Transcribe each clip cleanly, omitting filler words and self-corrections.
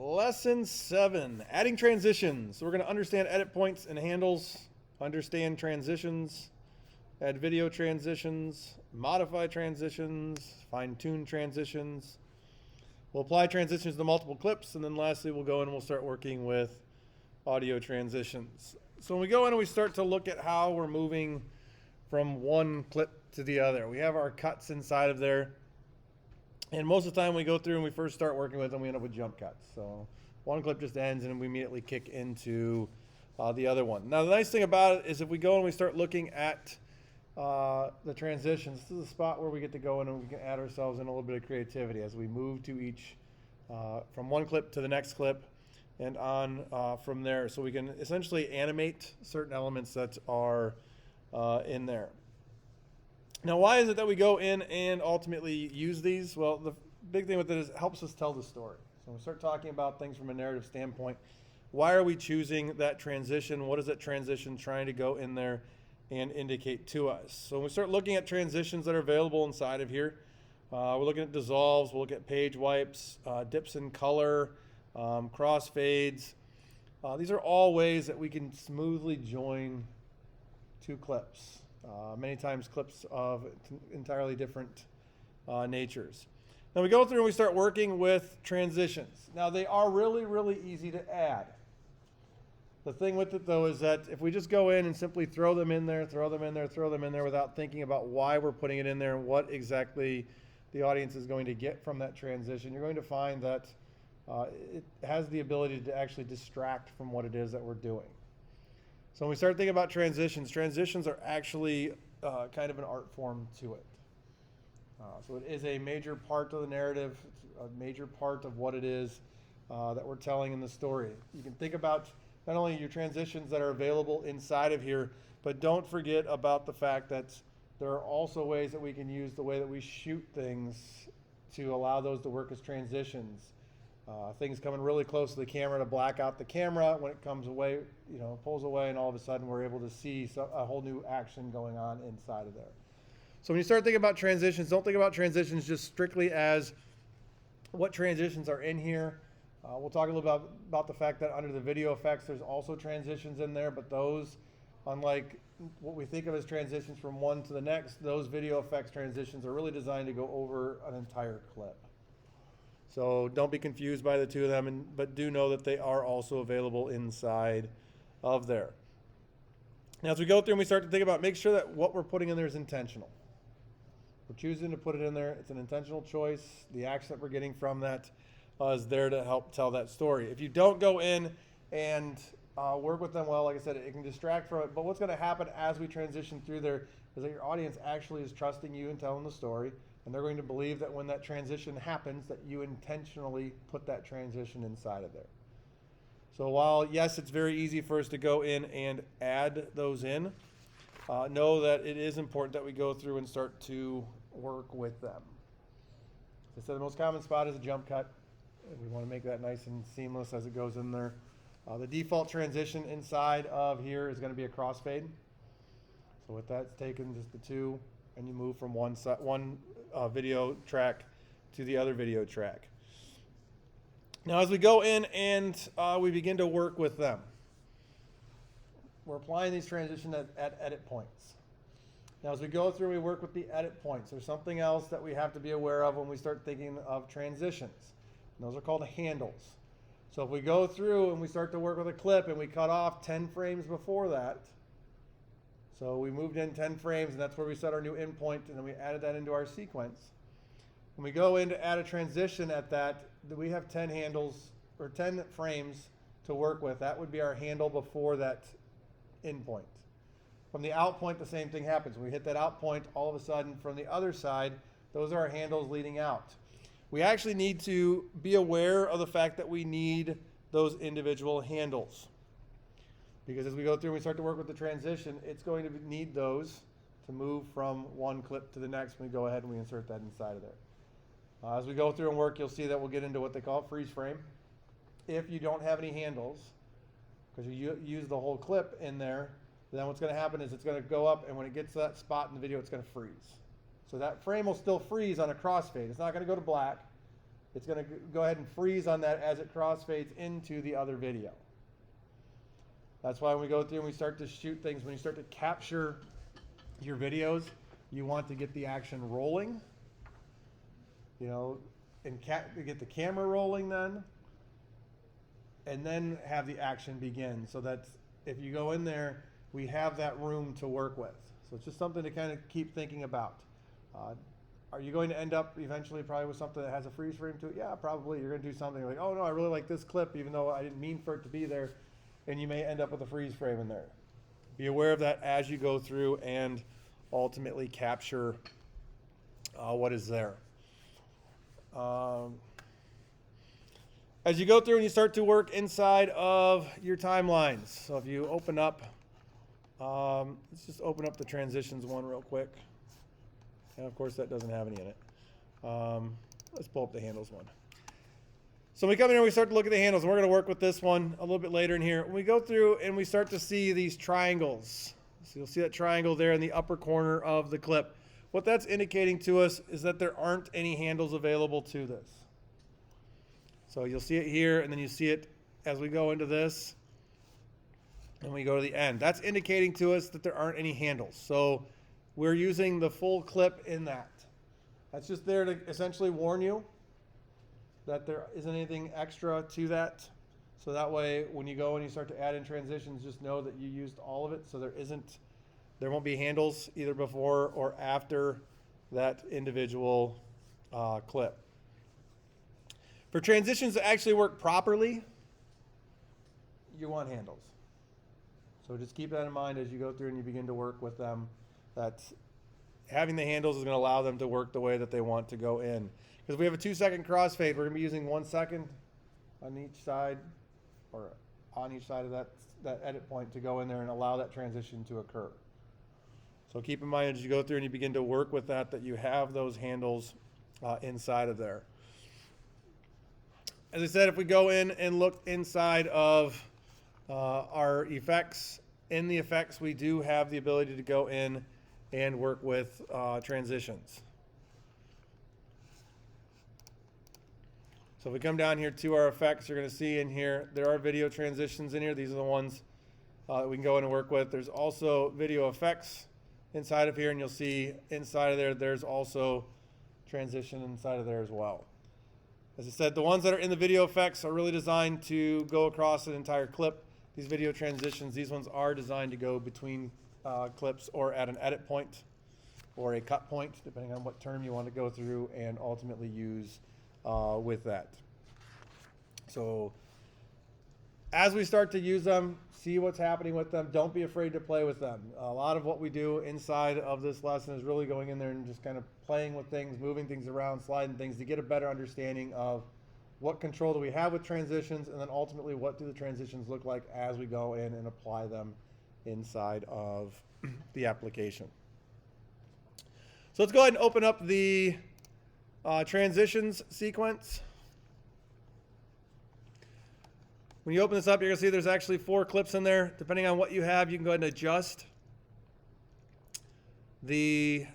Lesson 7, adding transitions. So we're going to understand edit points and handles, understand transitions, add video transitions, modify transitions, fine-tune transitions. We'll apply transitions to multiple clips, and then lastly we'll go in and we'll start working with audio transitions. So when we go in and we start to look at how we're moving from one clip to the other, we have our cuts inside of there. And most of the time we go through and we first start working with them, we end up with jump cuts. So one clip just ends and we immediately kick into the other one. Now the nice thing about it is if we go and we start looking at the transitions, this is a spot where we get to go in and we can add ourselves in a little bit of creativity as we move to each, from one clip to the next clip and on from there. So we can essentially animate certain elements that are in there. Now, why is it that we go in and ultimately use these? Well, the big thing with it is it helps us tell the story. So when we start talking about things from a narrative standpoint, why are we choosing that transition? What is that transition trying to go in there and indicate to us? So when we start looking at transitions that are available inside of here, we're looking at dissolves, we'll look at page wipes, dips in color, crossfades. These are all ways that we can smoothly join two clips. Many times clips of entirely different natures. Now we go through and we start working with transitions. Now they are really, really easy to add. The thing with it though is that if we just go in and simply throw them in there, throw them in there, throw them in there without thinking about why we're putting it in there and what exactly the audience is going to get from that transition, you're going to find that it has the ability to actually distract from what it is that we're doing. So when we start thinking about transitions, transitions are actually kind of an art form to it. So it is a major part of the narrative, it's a major part of what it is that we're telling in the story. You can think about not only your transitions that are available inside of here, but don't forget about the fact that there are also ways that we can use the way that we shoot things to allow those to work as transitions. Things coming really close to the camera to black out the camera. When it comes away, pulls away, and all of a sudden we're able to see a whole new action going on inside of there. So when you start thinking about transitions, don't think about transitions just strictly as what transitions are in here. We'll talk a little bit about the fact that under the video effects, there's also transitions in there, but those, unlike what we think of as transitions from one to the next, those video effects transitions are really designed to go over an entire clip. So don't be confused by the two of them, but do know that they are also available inside of there. Now as we go through and we start to think about, make sure that what we're putting in there is intentional. We're choosing to put it in there. It's an intentional choice. The action that we're getting from that is there to help tell that story. If you don't go in and work with them well, like I said, it can distract from it. But what's going to happen as we transition through there is that your audience actually is trusting you and telling the story. And they're going to believe that when that transition happens, that you intentionally put that transition inside of there. So while, yes, it's very easy for us to go in and add those in, know that it is important that we go through and start to work with them. As I said, the most common spot is a jump cut. We want to make that nice and seamless as it goes in there. The default transition inside of here is going to be a crossfade. So with that, it's taken just the two, and you move from one video track to the other video track. Now as we go in and we begin to work with them, we're applying these transitions at edit points. Now as we go through, we work with the edit points. There's something else that we have to be aware of when we start thinking of transitions. And those are called handles. So if we go through and we start to work with a clip and we cut off 10 frames before that, so we moved in 10 frames, and that's where we set our new end point, and then we added that into our sequence. When we go in to add a transition at that, we have 10 handles, or 10 frames to work with. That would be our handle before that end point. From the out point, the same thing happens. When we hit that out point, all of a sudden, from the other side, those are our handles leading out. We actually need to be aware of the fact that we need those individual handles. Because as we go through and we start to work with the transition, it's going to need those to move from one clip to the next when we go ahead and we insert that inside of there. As we go through and work, you'll see that we'll get into what they call a freeze frame. If you don't have any handles, because you use the whole clip in there, then what's going to happen is it's going to go up, and when it gets to that spot in the video, it's going to freeze. So that frame will still freeze on a crossfade. It's not going to go to black. it's going to go ahead and freeze on that as it crossfades into the other video. That's why when we go through and we start to shoot things, when you start to capture your videos, you want to get the action rolling, you know, and get the camera rolling then, and then have the action begin, so that if you go in there, we have that room to work with. So it's just something to kind of keep thinking about. Are you going to end up eventually probably with something that has a freeze frame to it? Yeah, probably. You're going to do something like, oh no, I really like this clip, even though I didn't mean for it to be there, and you may end up with a freeze frame in there. Be aware of that as you go through and ultimately capture what is there. As you go through and you start to work inside of your timelines. So if you open up, let's just open up the transitions one real quick. And of course that doesn't have any in it. Let's pull up the handles one. So when we come in here, we start to look at the handles, and we're going to work with this one a little bit later in here. When we go through and we start to see these triangles, so you'll see that triangle there in the upper corner of the clip. What that's indicating to us is that there aren't any handles available to this. So you'll see it here, and then you see it as we go into this, and we go to the end. That's indicating to us that there aren't any handles. So we're using the full clip in that. That's just there to essentially warn you that there isn't anything extra to that. So that way, when you go and you start to add in transitions, just know that you used all of it. So there won't be handles either before or after that individual clip. For transitions to actually work properly, you want handles. So just keep that in mind as you go through and you begin to work with them, that having the handles is going to allow them to work the way that they want to go in. Because we have a 2-second crossfade, we're going to be using 1 second on each side, or on each side of that edit point, to go in there and allow that transition to occur. So keep in mind as you go through and you begin to work with that you have those handles inside of there. As I said, if we go in and look inside of our effects, in the effects we do have the ability to go in and work with transitions. So if we come down here to our effects, you're going to see in here there are video transitions in here. These are the ones that we can go in and work with. There's also video effects inside of here, and you'll see inside of there there's also transition inside of there as well. As I said, the ones that are in the video effects are really designed to go across an entire clip. These video transitions, these ones are designed to go between clips or at an edit point or a cut point, depending on what term you want to go through and ultimately use with that. So as we start to use them, see what's happening with them. Don't be afraid to play with them. A lot of what we do inside of this lesson is really going in there and just kind of playing with things, moving things around, sliding things to get a better understanding of what control do we have with transitions, and then ultimately what do the transitions look like as we go in and apply them inside of the application. So let's go ahead and open up the transitions sequence. When you open this up, you're going to see there's actually 4 clips in there. Depending on what you have, you can go ahead and adjust the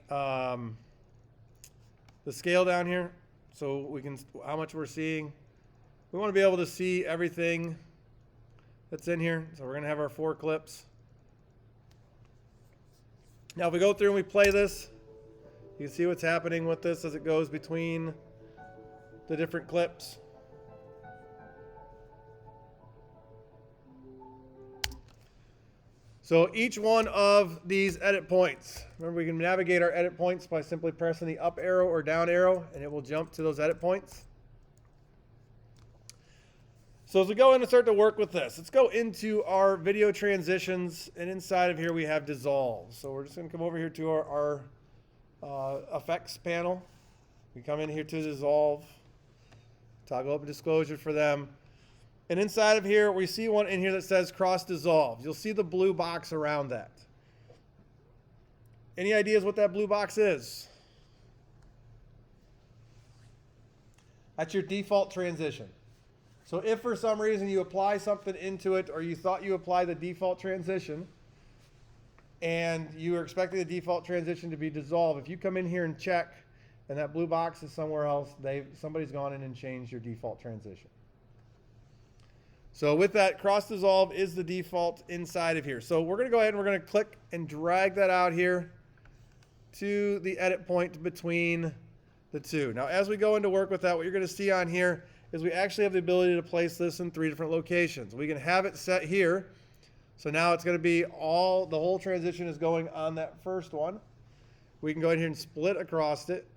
scale down here, so we can how much we're seeing. We want to be able to see everything that's in here, so we're going to have our 4 clips. Now if we go through and we play this, you can see what's happening with this as it goes between the different clips. So each one of these edit points, remember we can navigate our edit points by simply pressing the up arrow or down arrow, and it will jump to those edit points. So as we go in and start to work with this, let's go into our video transitions, and inside of here we have dissolve. So we're just going to come over here to our effects panel. We come in here to dissolve, toggle up disclosure for them. And inside of here, we see one in here that says cross dissolve. You'll see the blue box around that. Any ideas what that blue box is? That's your default transition. So if for some reason you apply something into it, or you thought you applied the default transition, and you are expecting the default transition to be dissolve, if you come in here and check and that blue box is somewhere else. Somebody's gone in and changed your default transition. So with that, cross dissolve is the default inside of here. So we're going to go ahead and we're going to click and drag that out here to the edit point between the two. Now, as we go into work with that, what you're going to see on here is we actually have the ability to place this in 3 different locations. We can have it set here. So now it's going to be the whole transition is going on that first one. We can go ahead and split across it,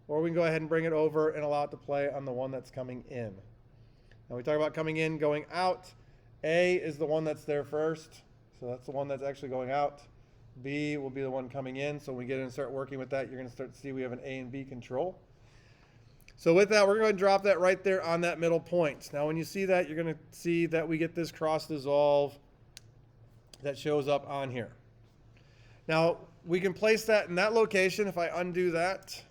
or we can go ahead and bring it over and allow it to play on the one that's coming in. Now we talk about coming in, going out. A is the one that's there first. So that's the one that's actually going out. B will be the one coming in. So when we get in and start working with that, you're going to start to see we have an A and B control. So with that, we're going to drop that right there on that middle point. Now when you see that, you're going to see that we get this cross dissolve that shows up on here. Now we can place that in that location. If I undo that,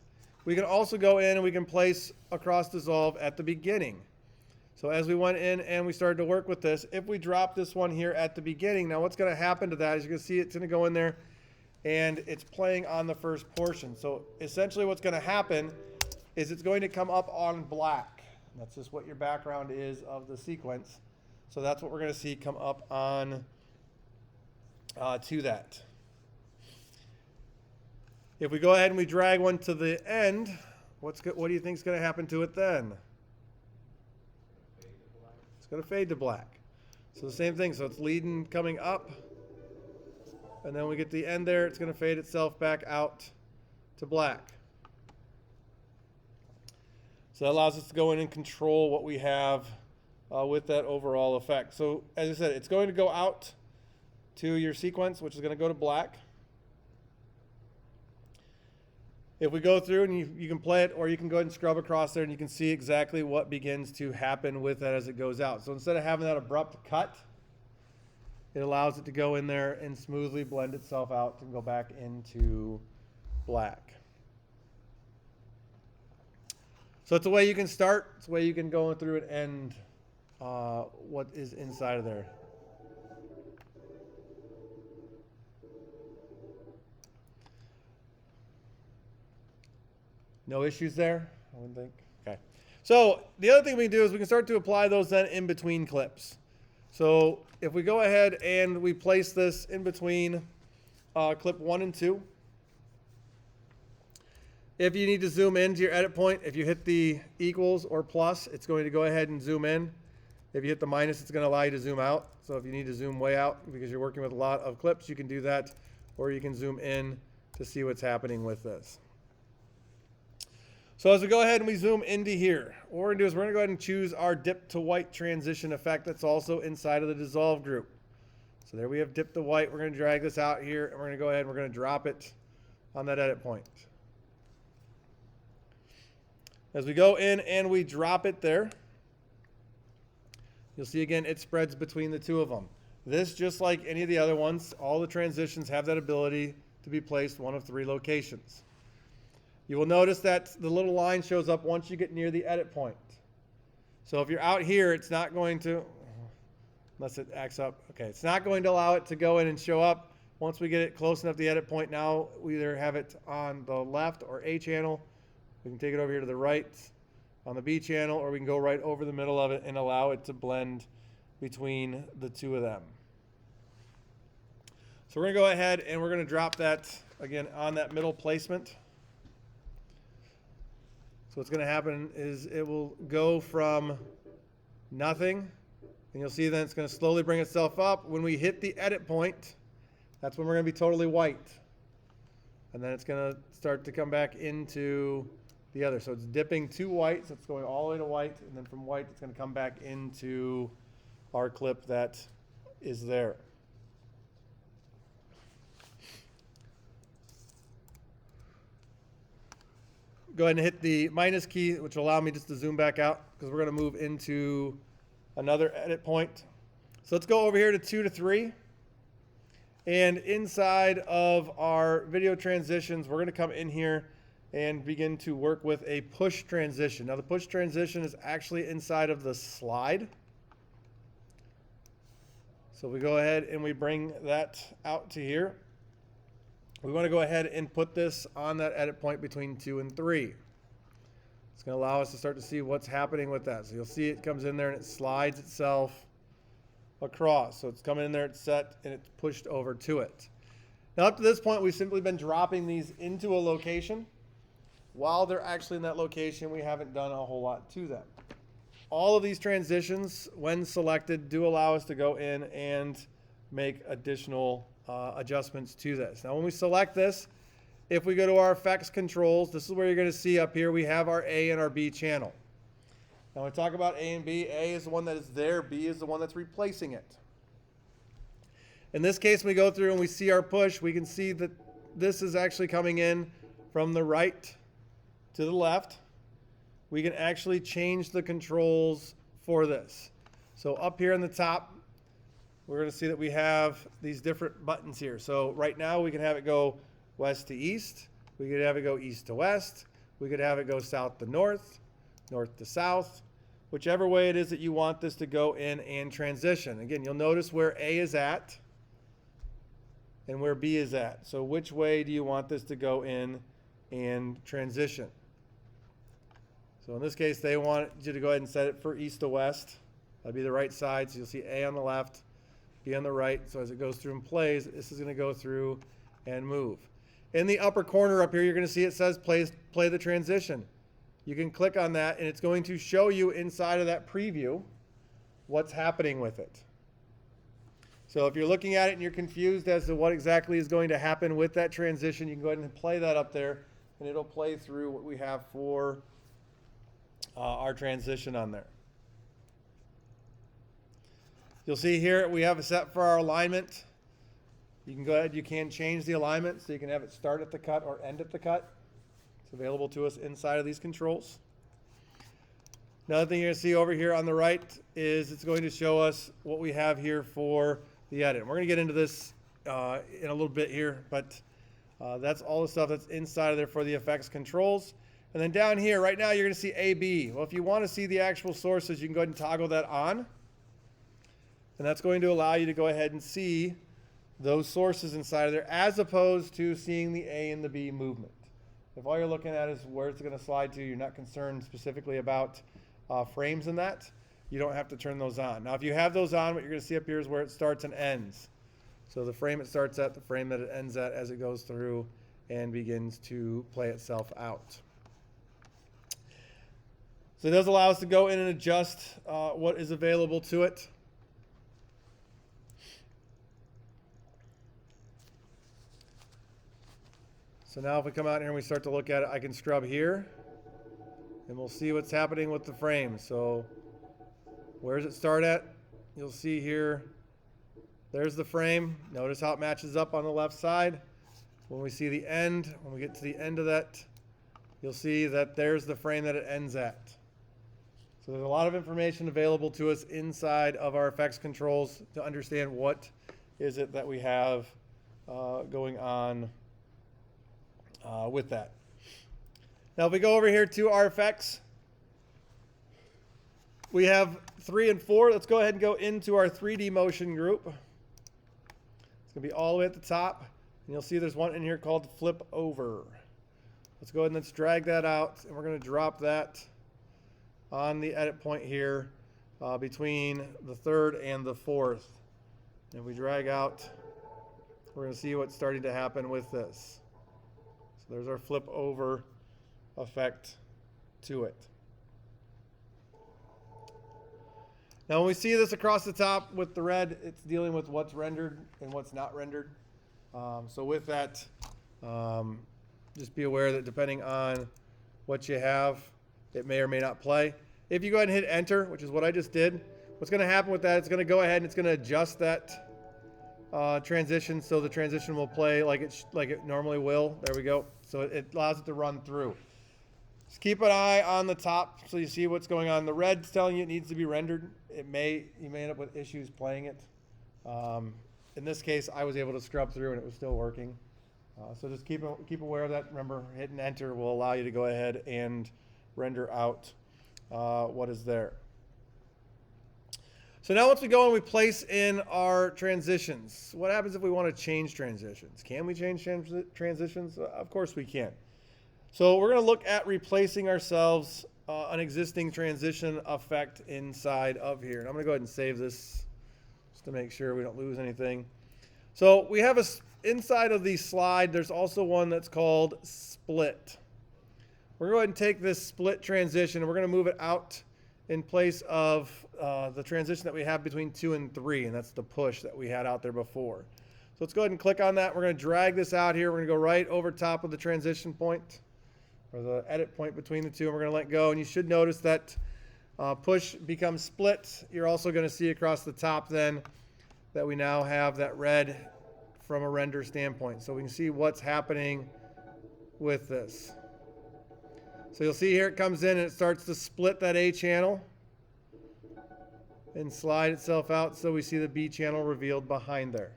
we can also go in and we can place a cross dissolve at the beginning. So as we went in and we started to work with this, if we drop this one here at the beginning, now what's going to happen to that is you can see it's going to go in there and it's playing on the first portion. So essentially what's going to happen is it's going to come up on black. That's just what your background is of the sequence. So that's what we're going to see come up on to that. If we go ahead and we drag one to the end, what do you think is going to happen to it then? It's going to fade to black. So the same thing. So it's leading coming up. And then we get to the end there. It's going to fade itself back out to black. So that allows us to go in and control what we have with that overall effect. So as I said, it's going to go out to your sequence, which is going to go to black. If we go through and you can play it, or you can go ahead and scrub across there and you can see exactly what begins to happen with that as it goes out. So instead of having that abrupt cut, it allows it to go in there and smoothly blend itself out and go back into black. So it's a way you can start, it's a way you can go through and end what is inside of there. No issues there, I wouldn't think. Okay. So the other thing we can do is we can start to apply those then in between clips. So if we go ahead and we place this in between clip 1 and 2, if you need to zoom into your edit point, if you hit the equals or plus, it's going to go ahead and zoom in. If you hit the minus, it's going to allow you to zoom out. So if you need to zoom way out because you're working with a lot of clips, you can do that, or you can zoom in to see what's happening with this. So as we go ahead and we zoom into here, what we're going to do is we're going to go ahead and choose our dip to white transition effect that's also inside of the dissolve group. So there we have dip to white. We're going to drag this out here, and we're going to go ahead and we're going to drop it on that edit point. As we go in and we drop it there, you'll see again it spreads between the two of them. This, just like any of the other ones, all the transitions have that ability to be placed one of 3 locations. You will notice that the little line shows up once you get near the edit point. So if you're out here, it's not going to, unless it acts up, okay, it's not going to allow it to go in and show up. Once we get it close enough to the edit point, now we either have it on the left or A channel. We can take it over here to the right on the B channel, or we can go right over the middle of it and allow it to blend between the two of them. So we're going to go ahead and we're going to drop that again on that middle placement. So what's going to happen is it will go from nothing, and you'll see then it's going to slowly bring itself up. When we hit the edit point, that's when we're going to be totally white. And then it's going to start to come back into the other. So it's dipping to white, so it's going all the way to white, and then from white it's going to come back into our clip that is there. Go ahead and hit the minus key, which will allow me just to zoom back out, because we're going to move into another edit point. So let's go over here to 2 to 3. And inside of our video transitions, we're going to come in here and begin to work with a push transition. Now the push transition is actually inside of the slide. So we go ahead and we bring that out to here. We want to go ahead and put this on that edit point between 2 and 3. It's going to allow us to start to see what's happening with that. So you'll see it comes in there and it slides itself across. So it's coming in there, it's set, and it's pushed over to it. Now up to this point, we've simply been dropping these into a location. While they're actually in that location, we haven't done a whole lot to them. All of these transitions, when selected, do allow us to go in and make additional adjustments to this. Now when we select this, if we go to our effects controls, this is where you're going to see up here we have our A and our B channel. Now when we talk about A and B, A is the one that is there, B is the one that's replacing it. In this case, when we go through and we see our push, we can see that this is actually coming in from the right to the left. We can actually change the controls for this. So up here in the top, we're going to see that we have these different buttons here. So right now we can have it go west to east. We could have it go east to west. We could have it go south to north, north to south, whichever way it is that you want this to go in and transition. Again, you'll notice where A is at and where B is at. So which way do you want this to go in and transition? So in this case, they want you to go ahead and set it for east to west. That'd be the right side. So you'll see A on the left, B on the right. So as it goes through and plays, this is going to go through and move. In the upper corner up here, you're going to see it says play the transition. You can click on that, and it's going to show you inside of that preview what's happening with it. So if you're looking at it and you're confused as to what exactly is going to happen with that transition, you can go ahead and play that up there, and it'll play through what we have for our transition on there. You'll see here we have a set for our alignment. You can go ahead, you can change the alignment, so you can have it start at the cut or end at the cut. It's available to us inside of these controls. Another thing you're going to see over here on the right is it's going to show us what we have here for the edit. We're going to get into this in a little bit here, but that's all the stuff that's inside of there for the effects controls. And then down here, right now, you're going to see AB. Well, if you want to see the actual sources, you can go ahead and toggle that on. And that's going to allow you to go ahead and see those sources inside of there, as opposed to seeing the A and the B movement. If all you're looking at is where it's going to slide to, you're not concerned specifically about frames in that, you don't have to turn those on. Now, if you have those on, what you're going to see up here is where it starts and ends. So the frame it starts at, the frame that it ends at as it goes through and begins to play itself out. So it does allow us to go in and adjust what is available to it. So now if we come out here and we start to look at it, I can scrub here and we'll see what's happening with the frame. So where does it start at? You'll see here, there's the frame. Notice how it matches up on the left side. When we see the end, when we get to the end of that, you'll see that there's the frame that it ends at. So there's a lot of information available to us inside of our effects controls to understand what is it that we have going on with that. Now if we go over here to our effects, we have 3 and 4. Let's go ahead and go into our 3D motion group. It's going to be all the way at the top, and you'll see there's one in here called flip over. Let's go ahead and let's drag that out, and we're going to drop that on the edit point here between the 3rd and the 4th. And if we drag out, we're going to see what's starting to happen with this. So there's our flip over effect to it. Now when we see this across the top with the red, it's dealing with what's rendered and what's not rendered. So with that, just be aware that depending on what you have, it may or may not play. If you go ahead and hit enter, which is what I just did, what's going to happen with that, it's going to go ahead and it's going to adjust that transition so the transition will play like it normally will. There we go. So it allows it to run through. Just keep an eye on the top so you see what's going on. The red's telling you it needs to be rendered. You may end up with issues playing it. In this case, I was able to scrub through and it was still working. So just keep aware of that. Remember, hitting enter will allow you to go ahead and render out what is there. So now once we go and we place in our transitions, what happens if we want to change transitions? Can we change transitions? Of course we can. So we're going to look at replacing ourselves an existing transition effect inside of here. And I'm going to go ahead and save this just to make sure we don't lose anything. So we have inside of the slide, there's also one that's called split. We're going to go ahead and take this split transition and we're going to move it out in place of the transition that we have between 2 and 3, and that's the push that we had out there before. So let's go ahead and click on that. We're going to drag this out here. We're going to go right over top of the transition point, or the edit point between the two, and we're going to let go. And you should notice that push becomes split. You're also going to see across the top then that we now have that red from a render standpoint. So we can see what's happening with this. So you'll see here it comes in and it starts to split that A channel and slide itself out, so we see the B channel revealed behind there.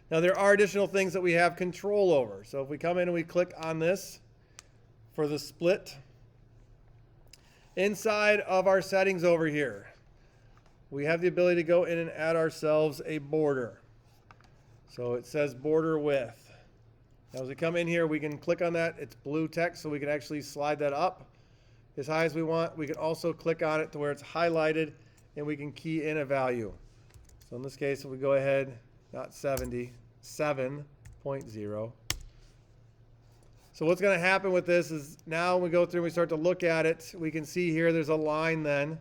Now there are additional things that we have control over. So if we come in and we click on this for the split, inside of our settings over here, we have the ability to go in and add ourselves a border. So it says border width. Now as we come in here, we can click on that. It's blue text, so we can actually slide that up as high as we want. We can also click on it to where it's highlighted, and we can key in a value. So in this case, if we go ahead, not 70, 7.0. So what's going to happen with this is now when we go through and we start to look at it, we can see here there's a line then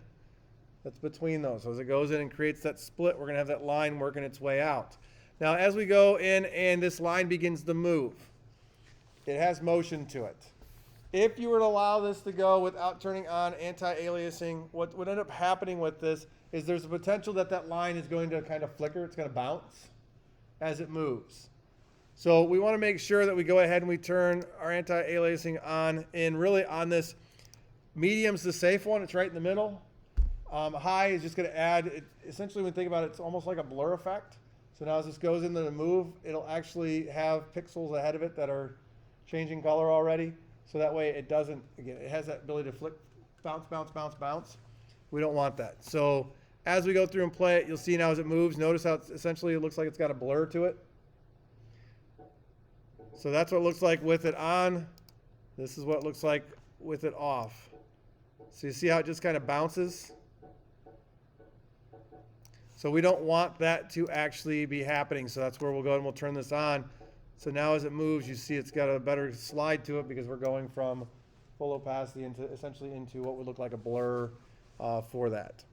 that's between those. So as it goes in and creates that split, we're going to have that line working its way out. Now as we go in and this line begins to move, it has motion to it. If you were to allow this to go without turning on anti-aliasing, what would end up happening with this is there's a potential that that line is going to kind of flicker. It's going to bounce as it moves. So we want to make sure that we go ahead and we turn our anti-aliasing on, and really on this medium's the safe one. It's right in the middle. High is just going to add, essentially when you think about it, it's almost like a blur effect. So now as this goes into the move, it'll actually have pixels ahead of it that are changing color already. So that way it doesn't, again, it has that ability to flick, bounce, bounce, bounce, bounce. We don't want that. So as we go through and play it, you'll see now as it moves, notice how it's essentially it looks like it's got a blur to it. So that's what it looks like with it on. This is what it looks like with it off. So you see how it just kind of bounces? So we don't want that to actually be happening. So that's where we'll go and we'll turn this on. So now as it moves, you see it's got a better slide to it because we're going from full opacity into essentially into what would look like a blur for that.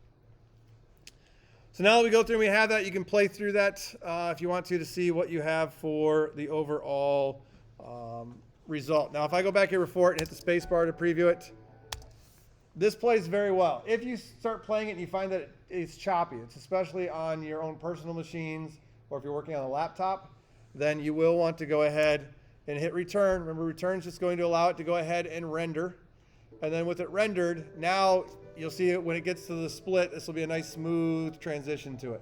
So now that we go through and we have that, you can play through that if you want to see what you have for the overall result. Now if I go back here before it and hit the space bar to preview it, this plays very well. If you start playing it and you find that it's choppy, it's especially on your own personal machines or if you're working on a laptop, then you will want to go ahead and hit return. Remember, return is just going to allow it to go ahead and render. And then with it rendered, now you'll see it when it gets to the split, this will be a nice smooth transition to it.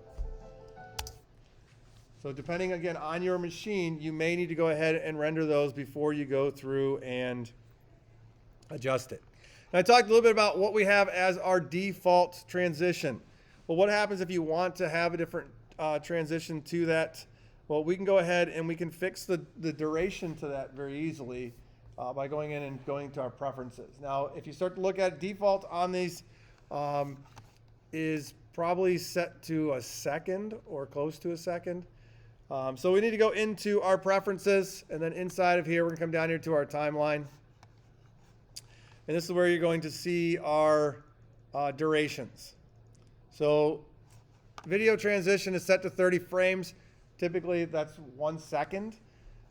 So depending again on your machine, you may need to go ahead and render those before you go through and adjust it. Now I talked a little bit about what we have as our default transition. Well, what happens if you want to have a different transition to that? Well, we can go ahead and we can fix the duration to that very easily by going in and going to our preferences. Now, if you start to look at default on these, is probably set to a second or close to a second. So we need to go into our preferences, and then inside of here, we're gonna come down here to our timeline. And this is where you're going to see our durations. So video transition is set to 30 frames. Typically, that's 1 second.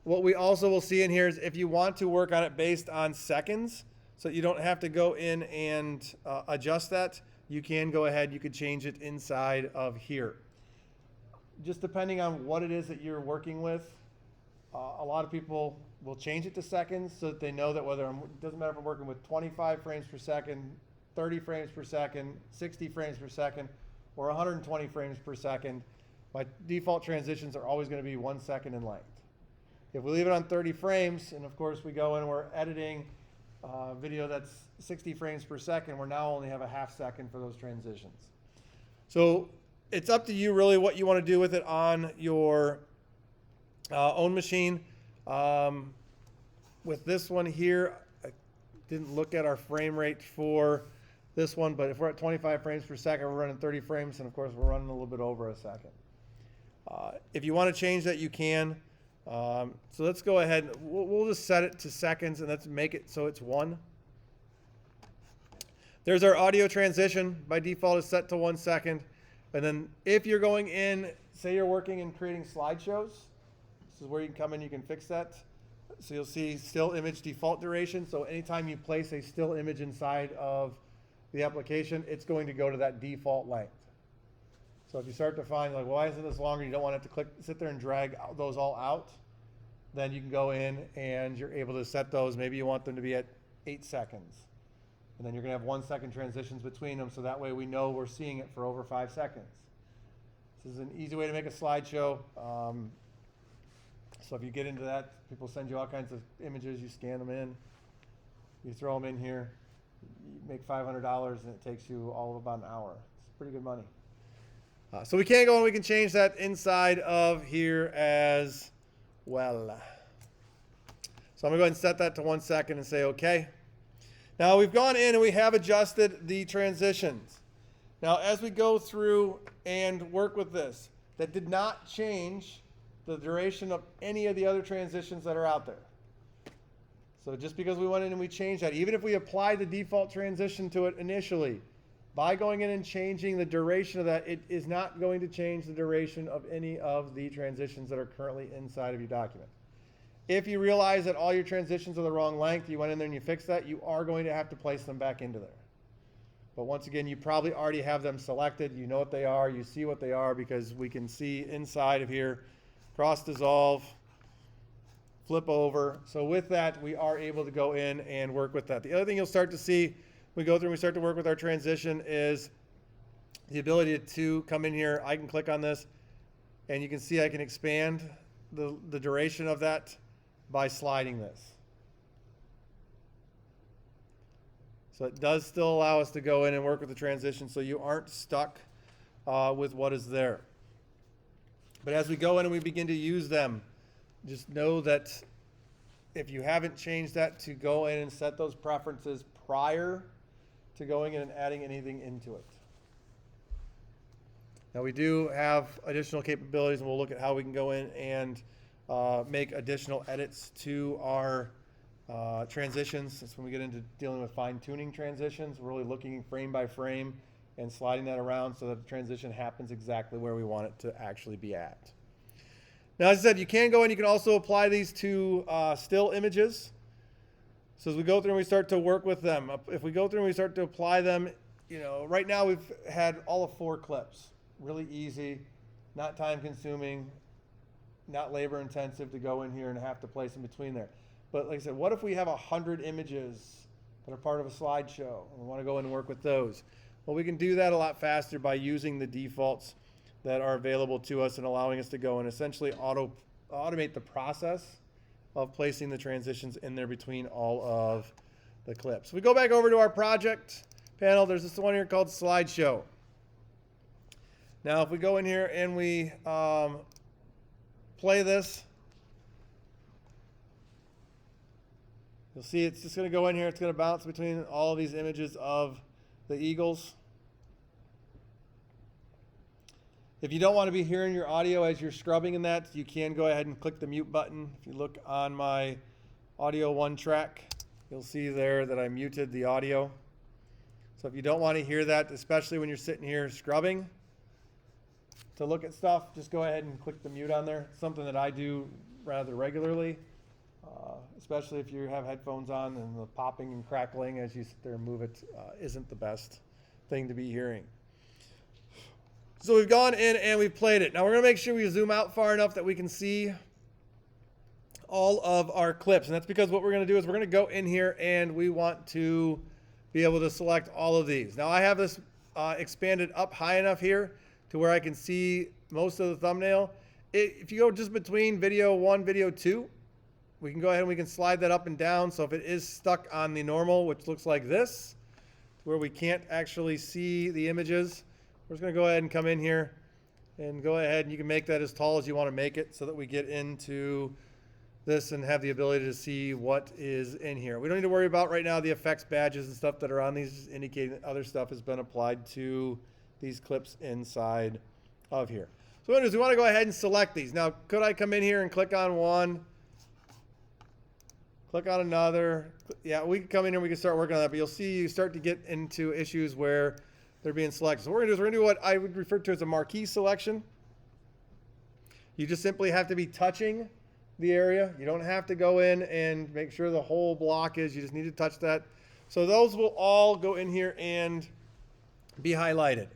What we also will see in here is if you want to work on it based on seconds, so you don't have to go in and adjust that, you can go ahead, you could change it inside of here. Just depending on what it is that you're working with, a lot of people will change it to seconds so that they know that whether it doesn't matter if I'm working with 25 frames per second, 30 frames per second, 60 frames per second, or 120 frames per second, my default transitions are always going to be 1 second in length. If we leave it on 30 frames, and of course we go in and we're editing video that's 60 frames per second, we now only have a half second for those transitions. So it's up to you really what you want to do with it on your own machine. With this one here, didn't look at our frame rate for this one, but if we're at 25 frames per second, we're running 30 frames, and of course we're running a little bit over a second. If you want to change that, you can. So let's go ahead. We'll just set it to seconds, and let's make it so it's 1. There's our audio transition. By default, it's set to 1 second. And then if you're going in, say you're working and creating slideshows, this is where you can come in, you can fix that. So you'll see still image default duration. So anytime you place a still image inside of the application, it's going to go to that default length. So if you start to find, like, why isn't this longer? You don't want to have to sit there and drag those all out. Then you can go in and you're able to set those. Maybe you want them to be at 8 seconds. And then you're going to have 1 second transitions between them, so that way we know we're seeing it for over 5 seconds. This is an easy way to make a slideshow. So if you get into that, people send you all kinds of images. You scan them in. You throw them in here. You make $500, and it takes you all of about an hour. It's pretty good money. So we can go and we can change that inside of here as well. So I'm going to go ahead and set that to 1 second and say OK. Now we've gone in and we have adjusted the transitions. Now as we go through and work with this, that did not change the duration of any of the other transitions that are out there. So just because we went in and we changed that, even if we apply the default transition to it initially, by going in and changing the duration of that, it is not going to change the duration of any of the transitions that are currently inside of your document. If you realize that all your transitions are the wrong length, you went in there and you fixed that, you are going to have to place them back into there. But once again, you probably already have them selected. You know what they are. You see what they are because we can see inside of here, cross dissolve, flip over. So with that, we are able to go in and work with that. The other thing you'll start to see, we go through and we start to work with our transition, is the ability to come in here. I can click on this, and you can see I can expand the duration of that by sliding this. So it does still allow us to go in and work with the transition so you aren't stuck with what is there. But as we go in and we begin to use them, just know that if you haven't changed that, to go in and set those preferences prior to going in and adding anything into it. Now we do have additional capabilities, and we'll look at how we can go in and make additional edits to our transitions. That's when we get into dealing with fine-tuning transitions. We're really looking frame by frame and sliding that around so that the transition happens exactly where we want it to actually be at. Now, as I said, you can go in, you can also apply these to still images. So as we go through and we start to work with them, if we go through and we start to apply them, you know, right now we've had all of 4 clips. Really easy, not time consuming, not labor intensive to go in here and have to place in between there. But like I said, what if we have 100 images that are part of a slideshow and we want to go in and work with those? Well, we can do that a lot faster by using the defaults that are available to us and allowing us to go and essentially automate the process of placing the transitions in there between all of the clips. We go back over to our project panel. There's this one here called slideshow. Now, if we go in here and we play this, you'll see it's just going to go in here. It's going to bounce between all of these images of the eagles. If you don't want to be hearing your audio as you're scrubbing in that, you can go ahead and click the mute button. If you look on my audio 1 track, you'll see there that I muted the audio. So if you don't want to hear that, especially when you're sitting here scrubbing to look at stuff, just go ahead and click the mute on there. It's something that I do rather regularly, especially if you have headphones on and the popping and crackling as you sit there and move it isn't the best thing to be hearing. So we've gone in and we've played it. Now we're going to make sure we zoom out far enough that we can see all of our clips. And that's because what we're going to do is we're going to go in here and we want to be able to select all of these. Now I have this expanded up high enough here to where I can see most of the thumbnail. If you go just between video 1, video 2, we can go ahead and we can slide that up and down. So if it is stuck on the normal, which looks like this, where we can't actually see the images, we're just going to go ahead and come in here and go ahead and you can make that as tall as you want to make it so that we get into this and have the ability to see what is in here. We don't need to worry about right now the effects badges and stuff that are on these, indicating that other stuff has been applied to these clips inside of here. So what we want to go ahead and select these. Now, could I come in here and click on one, click on another? Yeah, we can come in here and we can start working on that, but you'll see you start to get into issues where they're being selected. So what we're going to do what I would refer to as a marquee selection. You just simply have to be touching the area. You don't have to go in and make sure the whole block is. You just need to touch that. So those will all go in here and be highlighted.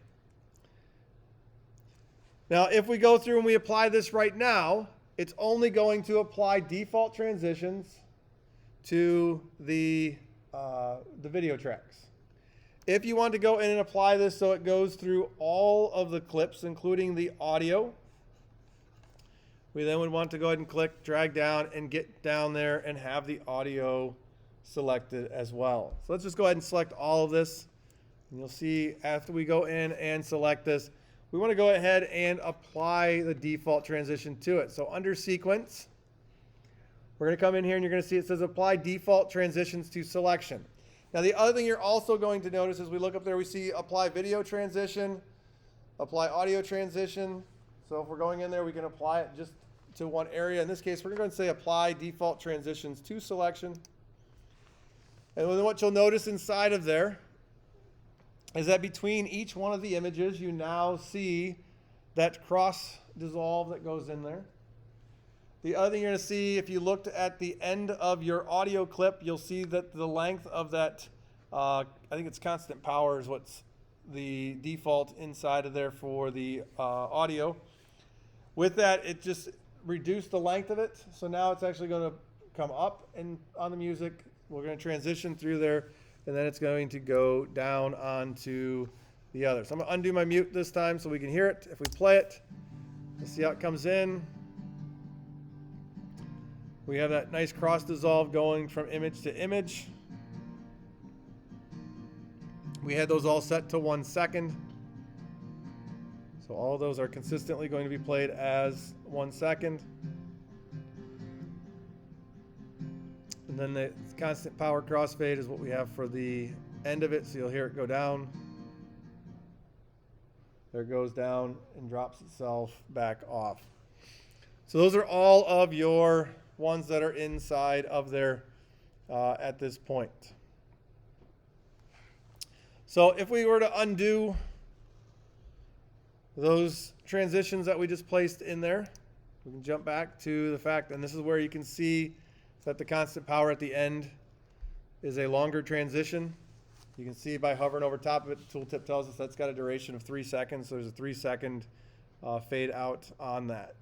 Now, if we go through and we apply this right now, it's only going to apply default transitions to the video tracks. If you want to go in and apply this so it goes through all of the clips, including the audio, we then would want to go ahead and click, drag down, and get down there and have the audio selected as well. So let's just go ahead and select all of this. And you'll see after we go in and select this, we want to go ahead and apply the default transition to it. So under sequence, we're going to come in here and you're going to see it says apply default transitions to selection. Now the other thing you're also going to notice as we look up there, we see apply video transition, apply audio transition. So if we're going in there, we can apply it just to one area. In this case, we're going to say apply default transitions to selection. And then what you'll notice inside of there is that between each one of the images, you now see that cross dissolve that goes in there. The other thing you're going to see, if you looked at the end of your audio clip, you'll see that the length of that, I think it's constant power is what's the default inside of there for the audio. With that, it just reduced the length of it. So now it's actually going to come up and on the music. We're going to transition through there, and then it's going to go down onto the other. So I'm going to undo my mute this time so we can hear it. If we play it, let's see how it comes in. We have that nice cross dissolve going from image to image. We had those all set to 1 second. So all of those are consistently going to be played as 1 second. And then the constant power crossfade is what we have for the end of it. So you'll hear it go down. There it goes down and drops itself back off. So those are all of your ones that are inside of there at this point. So if we were to undo those transitions that we just placed in there, we can jump back to the fact, and this is where you can see that the constant power at the end is a longer transition. You can see by hovering over top of it, the tooltip tells us that's got a duration of 3 seconds. So there's a 3 second fade out on that.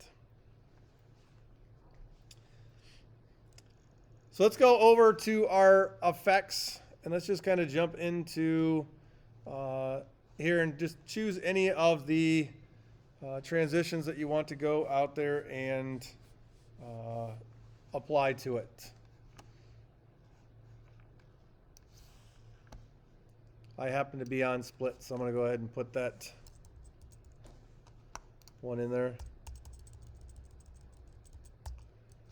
So let's go over to our effects, and let's just kind of jump into here and just choose any of the transitions that you want to go out there and apply to it. I happen to be on split, so I'm going to go ahead and put that one in there.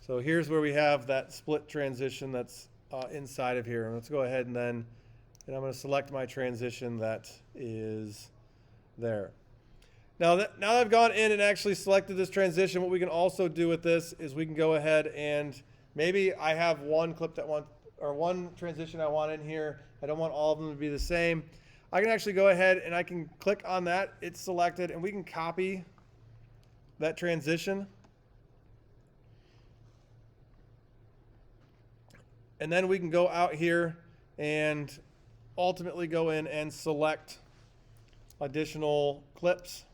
So here's where we have that split transition that's inside of here. And let's go ahead and I'm going to select my transition that is there. Now that I've gone in and actually selected this transition, what we can also do with this is we can go ahead and maybe I have one clip or one transition I want in here. I don't want all of them to be the same. I can actually go ahead and I can click on that. It's selected, and we can copy that transition. And then we can go out here and ultimately go in and select additional clips.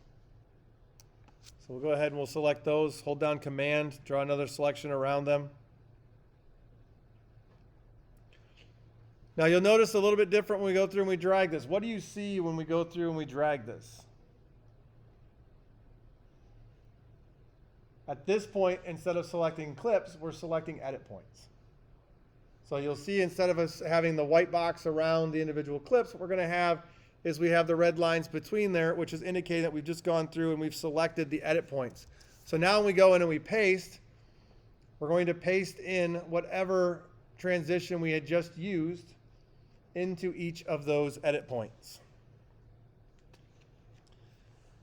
So we'll go ahead and we'll select those, hold down Command, draw another selection around them. Now you'll notice a little bit different when we go through and we drag this. What do you see when we go through and we drag this? At this point, instead of selecting clips, we're selecting edit points. So you'll see instead of us having the white box around the individual clips, what we're going to have is we have the red lines between there, which is indicating that we've just gone through and we've selected the edit points. So now when we go in and we paste, we're going to paste in whatever transition we had just used into each of those edit points.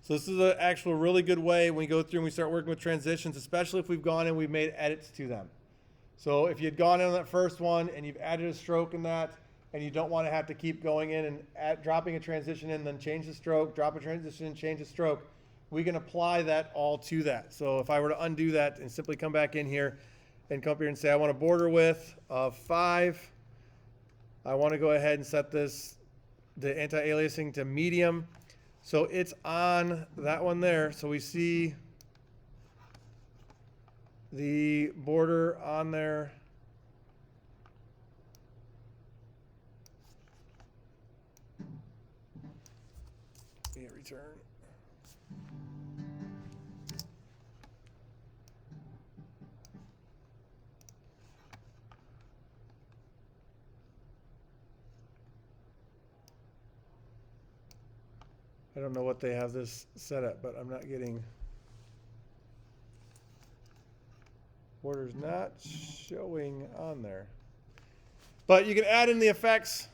So this is an actual really good way when we go through and we start working with transitions, especially if we've gone and we've made edits to them. So if you'd gone in on that first one and you've added a stroke in that, and you don't want to have to keep going in and dropping a transition in, then change the stroke, drop a transition in, change the stroke, we can apply that all to that. So if I were to undo that and simply come back in here and come up here and say I want a border width of 5, I want to go ahead and set this, the anti-aliasing, to medium. So it's on that one there. So we see the border on there. Return. I don't know what they have this set at, but I'm not getting, border's not showing on there. But you can add in the effects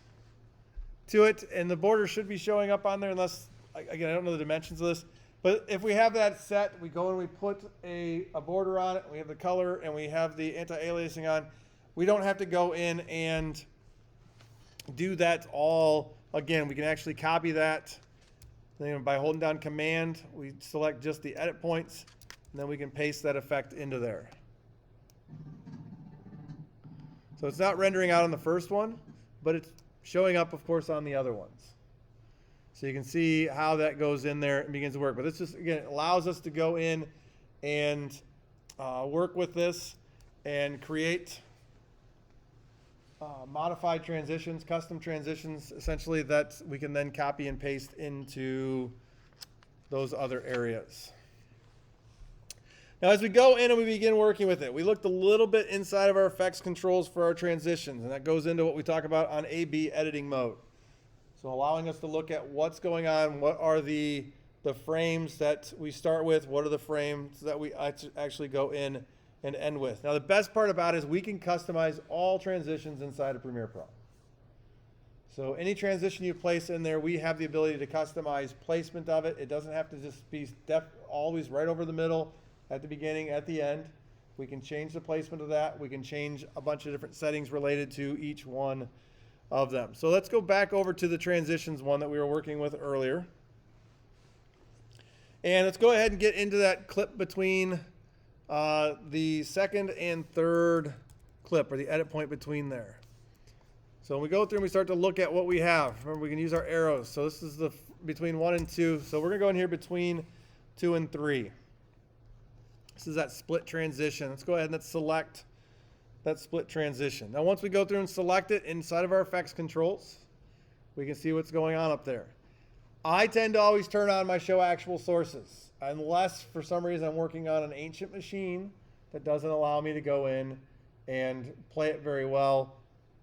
to it, and the border should be showing up on there unless, again, I don't know the dimensions of this. But if we have that set, we go and we put a border on it, we have the color, and we have the anti-aliasing on. We don't have to go in and do that all again. We can actually copy that. Then by holding down Command, we select just the edit points, and then we can paste that effect into there. So it's not rendering out on the first one, but it's showing up, of course, on the other ones. So you can see how that goes in there and begins to work. But this just, again, allows us to go in and work with this and create modified transitions, custom transitions, essentially, that we can then copy and paste into those other areas. Now, as we go in and we begin working with it, we looked a little bit inside of our effects controls for our transitions, and that goes into what we talk about on A/B editing mode. So allowing us to look at what's going on, what are the frames that we start with, what are the frames that we actually go in and end with. Now, the best part about it is we can customize all transitions inside of Premiere Pro. So any transition you place in there, we have the ability to customize placement of it. It doesn't have to just be always right over the middle, at the beginning, at the end. We can change the placement of that. We can change a bunch of different settings related to each one of them. So let's go back over to the transitions one that we were working with earlier. And let's go ahead and get into that clip between the second and third clip, or the edit point between there. So when we go through and we start to look at what we have, remember we can use our arrows. So this is the between 1 and 2. So we're going to go in here between 2 and 3. This is that split transition. Let's go ahead and let's select that split transition. Now once we go through and select it inside of our effects controls, we can see what's going on up there. I tend to always turn on my show actual sources, unless for some reason I'm working on an ancient machine that doesn't allow me to go in and play it very well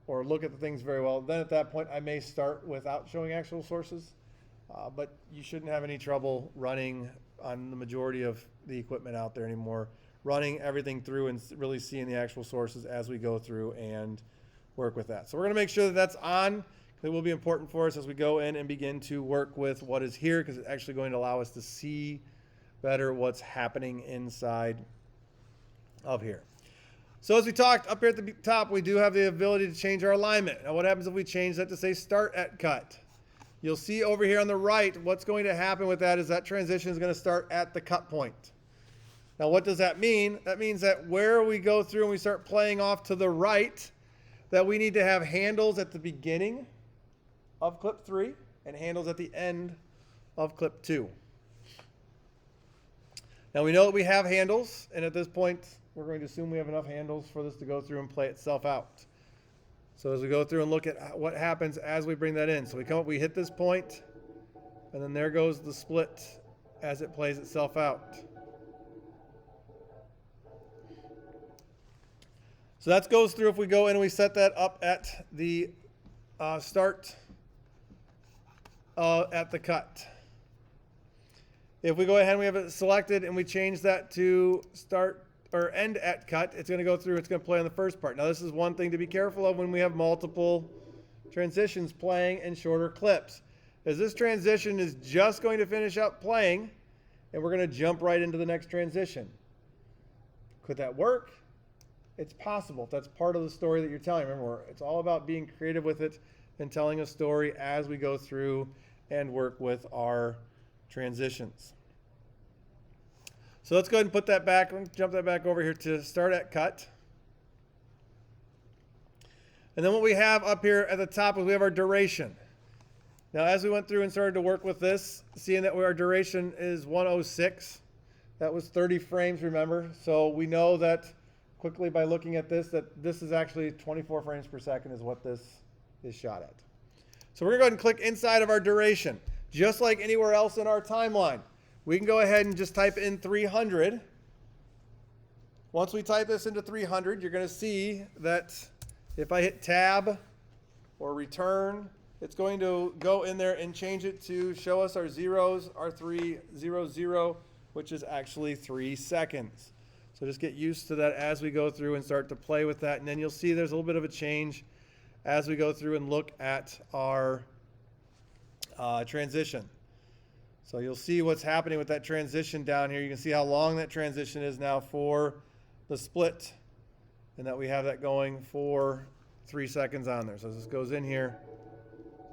or look at the things very well. Then at that point I may start without showing actual sources, but you shouldn't have any trouble running on the majority of the equipment out there anymore, running everything through and really seeing the actual sources as we go through and work with that. So we're going to make sure that that's on. It will be important for us as we go in and begin to work with what is here, because it's actually going to allow us to see better what's happening inside of here. So as we talked up here at the top, we do have the ability to change our alignment. Now what happens if we change that to say start at cut? You'll see over here on the right, what's going to happen with that is that transition is going to start at the cut point. Now what does that mean? That means that where we go through and we start playing off to the right, that we need to have handles at the beginning of clip 3 and handles at the end of clip 2. Now we know that we have handles, and at this point we're going to assume we have enough handles for this to go through and play itself out. So as we go through and look at what happens as we bring that in. So we come up, we hit this point, and then there goes the split as it plays itself out. So that goes through if we go in and we set that up at the start at the cut. If we go ahead and we have it selected and we change that to start or end at cut, it's going to go through, it's going to play on the first part. Now this is one thing to be careful of when we have multiple transitions playing in shorter clips, is this transition is just going to finish up playing and we're going to jump right into the next transition. Could that work? It's possible. That's part of the story that you're telling. Remember, it's all about being creative with it and telling a story as we go through and work with our transitions. So let's go ahead and put that back, jump that back over here to start at cut. And then what we have up here at the top is we have our duration. Now as we went through and started to work with this, seeing that our duration is 106, that was 30 frames, remember? So we know that quickly by looking at this, that this is actually 24 frames per second is what this is shot at. So we're going to go ahead and click inside of our duration. Just like anywhere else in our timeline, we can go ahead and just type in 300. Once we type this into 300, you're going to see that if I hit tab or return, it's going to go in there and change it to show us our zeros, our 300, which is actually 3 seconds. So just get used to that as we go through and start to play with that. And then you'll see there's a little bit of a change as we go through and look at our transition. So you'll see what's happening with that transition down here. You can see how long that transition is now for the split, and that we have that going for 3 seconds on there. So as this goes in here,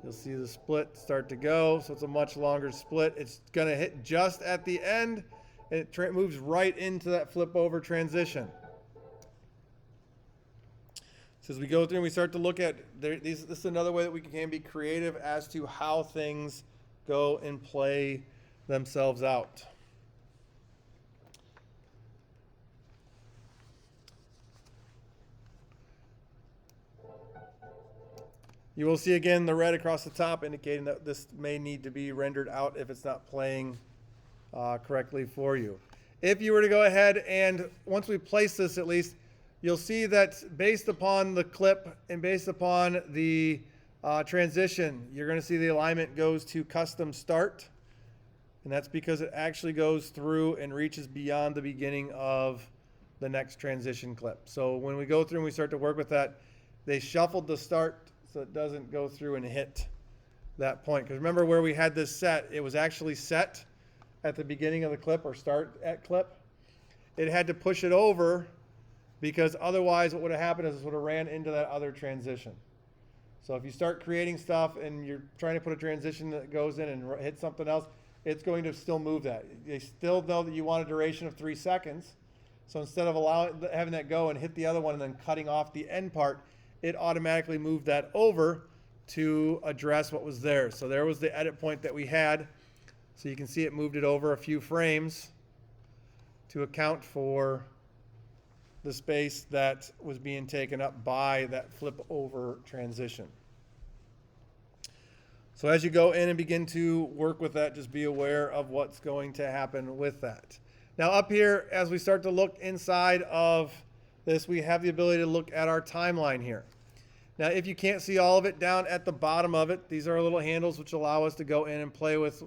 you'll see the split start to go. So it's a much longer split. It's going to hit just at the end, and it moves right into that flip over transition. So as we go through and we start to look at this is another way that we can be creative as to how things go and play themselves out. You will see again the red across the top indicating that this may need to be rendered out if it's not playing correctly for you. If you were to go ahead and once we place this at least, you'll see that based upon the clip and based upon the transition, you're going to see the alignment goes to custom start, and that's because it actually goes through and reaches beyond the beginning of the next transition clip. So when we go through and we start to work with that, they shuffled the start so it doesn't go through and hit that point. Because remember where we had this set, it was actually set at the beginning of the clip or start at clip. It had to push it over because otherwise what would have happened is it would have ran into that other transition. So if you start creating stuff and you're trying to put a transition that goes in and hit something else, it's going to still move that. They still know that you want a duration of 3 seconds. So instead of having that go and hit the other one and then cutting off the end part, it automatically moved that over to address what was there. So there was the edit point that we had. So you can see it moved it over a few frames to account for the space that was being taken up by that flip over transition. So as you go in and begin to work with that, just be aware of what's going to happen with that. Now up here, as we start to look inside of this, we have the ability to look at our timeline here. Now if you can't see all of it, down at the bottom of it, these are little handles which allow us to go in and play with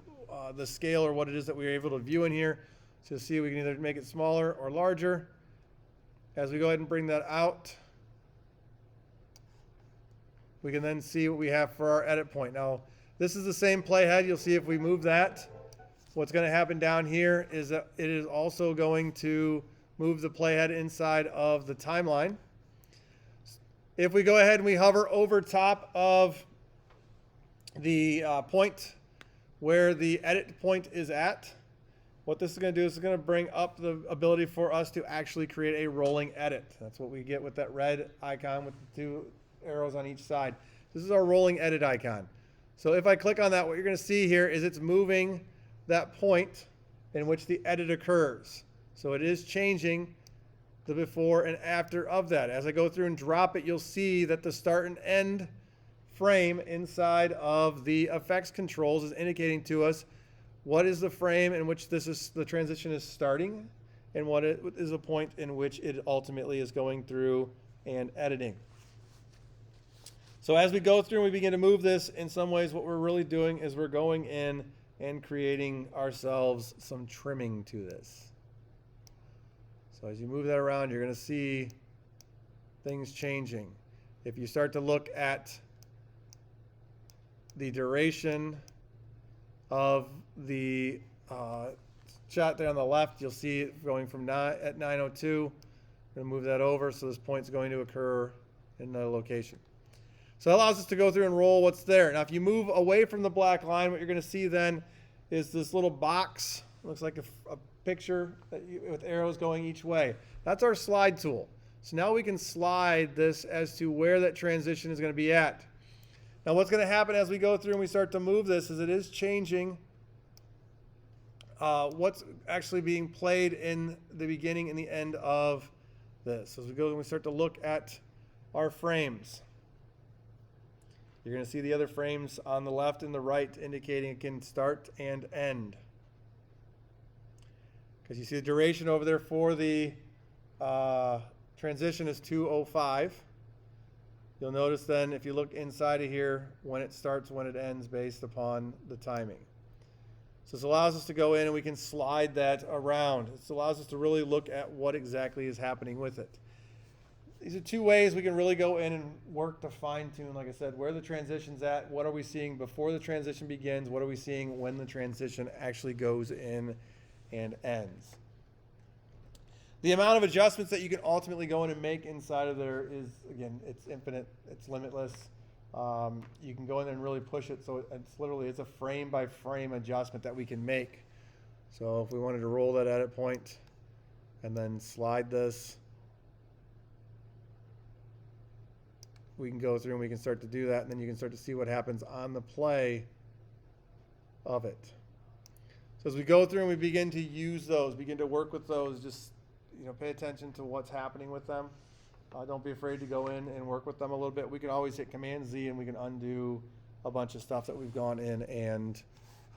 the scale or what it is that we're able to view in here. So see, we can either make it smaller or larger. As we go ahead and bring that out, we can then see what we have for our edit point. Now, this is the same playhead. You'll see if we move that, what's going to happen down here is that it is also going to move the playhead inside of the timeline. If we go ahead and we hover over top of the point where the edit point is at, what this is going to do is it's going to bring up the ability for us to actually create a rolling edit. That's what we get with that red icon with the 2 arrows on each side. This is our rolling edit icon. So if I click on that, what you're going to see here is it's moving that point in which the edit occurs. So it is changing the before and after of that. As I go through and drop it, you'll see that the start and end frame inside of the effects controls is indicating to us what is the frame in which the transition is starting and what is the point in which it ultimately is going through and editing. So as we go through and we begin to move this, in some ways what we're really doing is we're going in and creating ourselves some trimming to this. So as you move that around, you're going to see things changing. If you start to look at the duration of the shot there on the left, you'll see it going from at 9:02. We're going to move that over, so this point's going to occur in another location. So that allows us to go through and roll what's there. Now, if you move away from the black line, what you're going to see then is this little box. It looks like a picture with arrows going each way. That's our slide tool. So now we can slide this as to where that transition is going to be at. Now, what's going to happen as we go through and we start to move this is it is changing what's actually being played in the beginning and the end of this. So as we go and we start to look at our frames, you're going to see the other frames on the left and the right indicating it can start and end. Because you see the duration over there for the transition is 2:05. You'll notice then if you look inside of here when it starts, when it ends based upon the timing. So this allows us to go in and we can slide that around. This allows us to really look at what exactly is happening with it. These are two ways we can really go in and work to fine tune, like I said, where the transition's at, what are we seeing before the transition begins, what are we seeing when the transition actually goes in and ends. The amount of adjustments that you can ultimately go in and make inside of there is, again, it's infinite, it's limitless. You can go in there and really push it, so it's a frame by frame adjustment that we can make. So if we wanted to roll that edit point and then slide this, we can go through and we can start to do that, and then you can start to see what happens on the play of it. So as we go through and we begin to use those, begin to work with those, just pay attention to what's happening with them. Don't be afraid to go in and work with them a little bit. We can always hit Command Z and we can undo a bunch of stuff that we've gone in and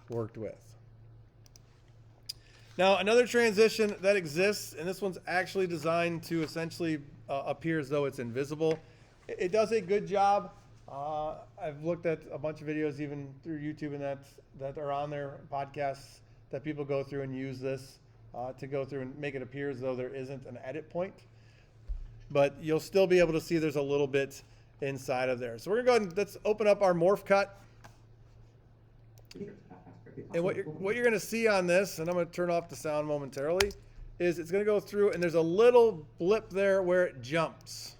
worked with. Now, another transition that exists, and this one's actually designed to essentially appear as though it's invisible. It does a good job. I've looked at a bunch of videos even through YouTube and that are on their podcasts that people go through and use this to go through and make it appear as though there isn't an edit point. But you'll still be able to see there's a little bit inside of there. So we're going to go ahead and let's open up our morph cut. And what you're going to see on this, and I'm going to turn off the sound momentarily, is it's going to go through and there's a little blip there where it jumps.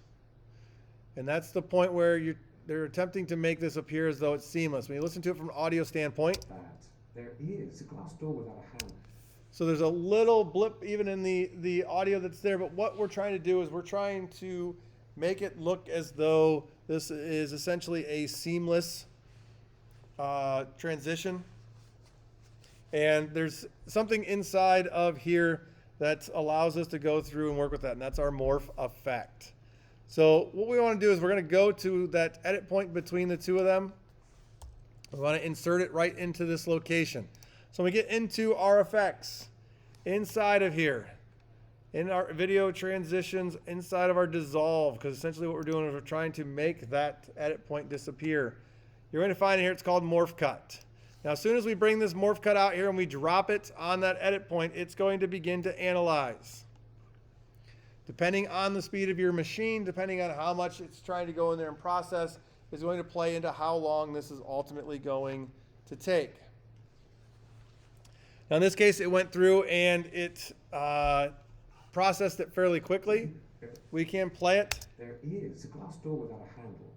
And that's the point where they're attempting to make this appear as though it's seamless. When you listen to it from an audio standpoint, there is a glass door without a handle. So there's a little blip even in the audio that's there, but what we're trying to do is we're trying to make it look as though this is essentially a seamless transition. And there's something inside of here that allows us to go through and work with that, and that's our morph effect. So what we want to do is we're going to go to that edit point between the two of them. We want to insert it right into this location. So when we get into our effects, inside of here, in our video transitions, inside of our dissolve, because essentially what we're doing is we're trying to make that edit point disappear. You're going to find here it's called morph cut. Now as soon as we bring this morph cut out here and we drop it on that edit point, it's going to begin to analyze. Depending on the speed of your machine, depending on how much it's trying to go in there and process, is going to play into how long this is ultimately going to take. Now in this case, it went through and it processed it fairly quickly. We can play it. There is a glass door without a handle.